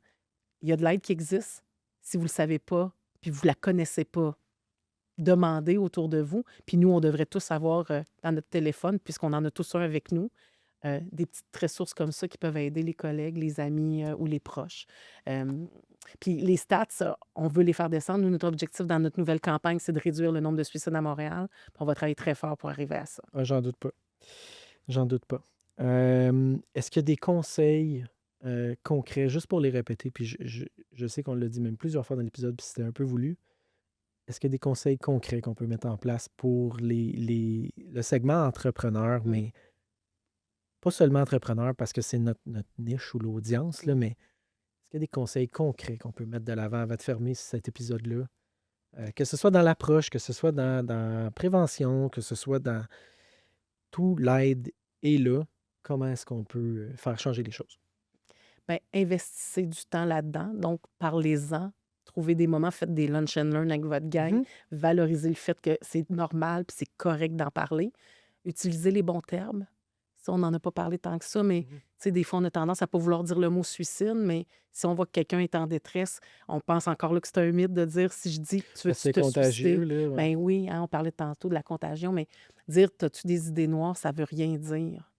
il y a de l'aide qui existe. Si vous ne le savez pas, puis vous ne la connaissez pas, demandez autour de vous. Puis nous, on devrait tous avoir dans notre téléphone, puisqu'on en a tous un avec nous, des petites ressources comme ça qui peuvent aider les collègues, les amis ou les proches. Euh, Puis les stats, on veut les faire descendre. Nous, notre objectif dans notre nouvelle campagne, c'est de réduire le nombre de suicides à Montréal. Puis on va travailler très fort pour arriver à ça. Ah, j'en doute pas. J'en doute pas. Est-ce qu'il y a des conseils concrets, juste pour les répéter, puis je sais qu'on l'a dit même plusieurs fois dans l'épisode, puis c'était un peu voulu. Est-ce qu'il y a des conseils concrets qu'on peut mettre en place pour le segment entrepreneur, mais pas seulement entrepreneur parce que c'est notre niche ou l'audience, là, mais est-ce qu'il y a des conseils concrets qu'on peut mettre de l'avant avant de fermer cet épisode-là? Que ce soit dans l'approche, que ce soit dans la prévention, que ce soit dans tout l'aide est là. Comment est-ce qu'on peut faire changer les choses? Bien, investissez du temps là-dedans. Donc, parlez-en. Trouvez des moments, faites des lunch and learn avec votre gang. Mhm. Valorisez le fait que c'est normal puis c'est correct d'en parler. Utilisez les bons termes. Ça, on n'en a pas parlé tant que ça, mais Mhm. tu sais, des fois, on a tendance à ne pas vouloir dire le mot suicide, mais si on voit que quelqu'un est en détresse, on pense encore là que c'est un mythe de dire si je dis tu veux C'est te contagieux, suicider. là. Ouais. Ben oui, hein, on parlait tantôt de la contagion, mais dire as-tu des idées noires, ça veut rien dire.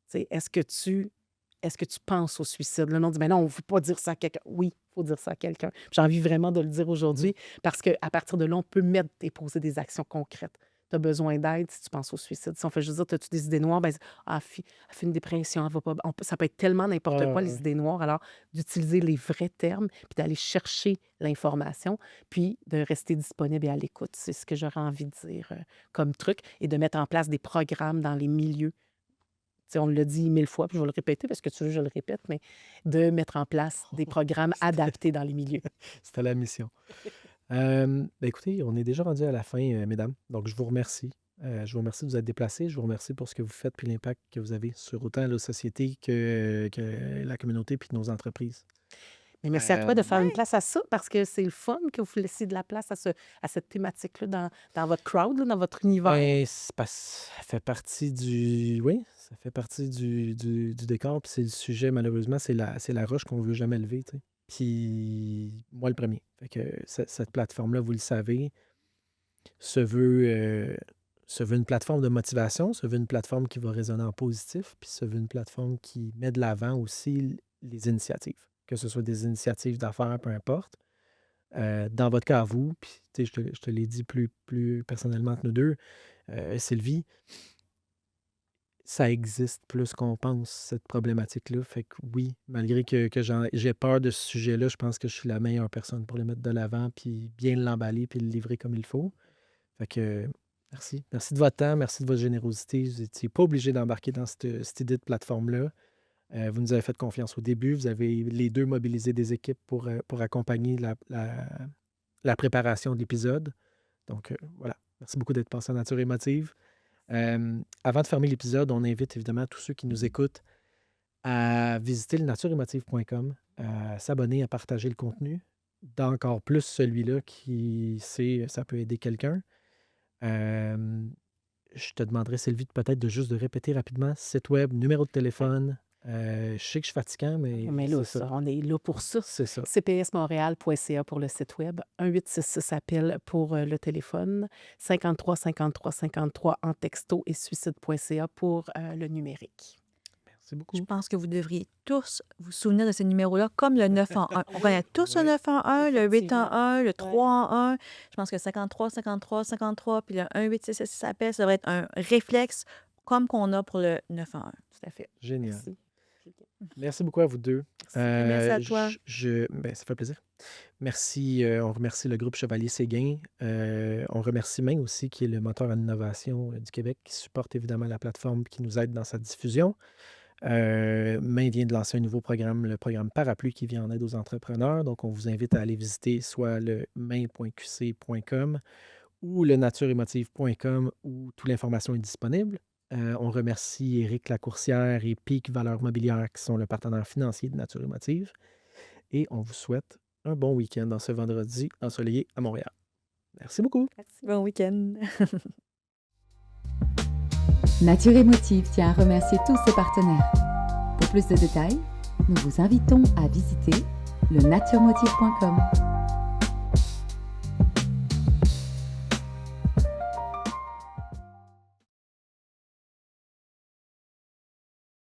Tu sais, est-ce que tu penses au suicide? Là, on dit, mais non, on ne veut pas dire ça à quelqu'un. Oui, il faut dire ça à quelqu'un. Puis j'ai envie vraiment de le dire Mhm. aujourd'hui parce qu'à partir de là, on peut mettre et poser des actions concrètes. Tu as besoin d'aide si tu penses au suicide. Si on fait juste dire, as-tu des idées noires? Ben, elle fait une dépression, elle va pas. Ça peut être tellement n'importe Ah, quoi, les ouais. idées noires. Alors, d'utiliser les vrais termes, puis d'aller chercher l'information, puis de rester disponible et à l'écoute. C'est ce que j'aurais envie de dire comme truc et de mettre en place des programmes dans les milieux. Tu sais, on l'a dit 1000 fois, puis je vais le répéter parce que tu veux que je le répète, mais de mettre en place des programmes C'était adaptés dans les milieux. c'était la mission. Ben écoutez, on est déjà rendu à la fin, mesdames. Donc, je vous remercie. Je vous remercie de vous être déplacés. Je vous remercie pour ce que vous faites puis l'impact que vous avez sur autant la société que la communauté puis nos entreprises. Mais merci à toi de Euh, faire une Ouais. place à ça parce que c'est le fun que vous laissiez de la place à cette thématique-là dans votre crowd, là, dans votre univers. Ben, ça fait partie du. Oui, ça fait partie du décor. Puis c'est le sujet, malheureusement, c'est la roche qu'on veut jamais lever, tu sais. Puis moi, le premier. Fait que cette plateforme-là, vous le savez, se veut, se veut une plateforme de motivation, se veut une plateforme qui va résonner en positif, puis se veut une plateforme qui met de l'avant aussi les initiatives, que ce soit des initiatives d'affaires, peu importe. Dans votre cas, à vous, puis tu sais, je te l'ai dit plus personnellement entre nous deux, Sylvie, ça existe plus qu'on pense, cette problématique-là. Fait que oui, malgré que j'ai peur de ce sujet-là, je pense que je suis la meilleure personne pour le mettre de l'avant, puis bien l'emballer, puis le livrer comme il faut. Fait que merci. Merci de votre temps, merci de votre générosité. Vous n'étiez pas obligé d'embarquer dans cette idée de plateforme-là. Vous nous avez fait confiance au début. Vous avez les deux mobilisé des équipes pour accompagner la préparation de l'épisode. Donc voilà. Merci beaucoup d'être passé à Nature Émotive. Avant de fermer l'épisode, on invite évidemment tous ceux qui nous écoutent à visiter le natureémotive.com, à s'abonner, à partager le contenu, d'encore plus celui-là qui sait ça peut aider quelqu'un. Euh, je te demanderais, Sylvie, peut-être de répéter rapidement site web, numéro de Ouais. téléphone. Je sais que je suis fatigant, mais Mais c'est là, ça. on est là pour ça. C'est ça. cpsmontréal.ca pour le site web, 1-866 appel pour le téléphone, 53 53 53 en texto et suicide.ca pour le numérique. Merci Je beaucoup. pense que vous devriez tous vous souvenir de ces numéros-là, comme le 911. On connaît tous le Oui, 911, le Effectivement. 811, le Ouais. 311. Je pense que 53, 53, 53, puis le 1866 appel, ça devrait être un réflexe comme qu'on a pour le 911. Tout à fait. génial. Merci. Merci beaucoup à vous deux. Merci à toi. Ben, ça fait plaisir. Merci. On remercie le groupe Chevalier Séguin. On remercie Main aussi, qui est le moteur en innovation du Québec, qui supporte évidemment la plateforme, qui nous aide dans sa diffusion. Main vient de lancer un nouveau programme, le programme Parapluie, qui vient en aide aux entrepreneurs. Donc, on vous invite à aller visiter soit le main.qc.com ou le natureemotive.com où toute l'information est disponible. On remercie Éric Lacourcière et Peak Valeurs Mobilières qui sont le partenaire financier de Nature Émotive. Et on vous souhaite un bon week-end dans ce vendredi ensoleillé à Montréal. Merci beaucoup. Merci. Bon week-end. Nature Émotive tient à remercier tous ses partenaires. Pour plus de détails, nous vous invitons à visiter le naturemotive.com.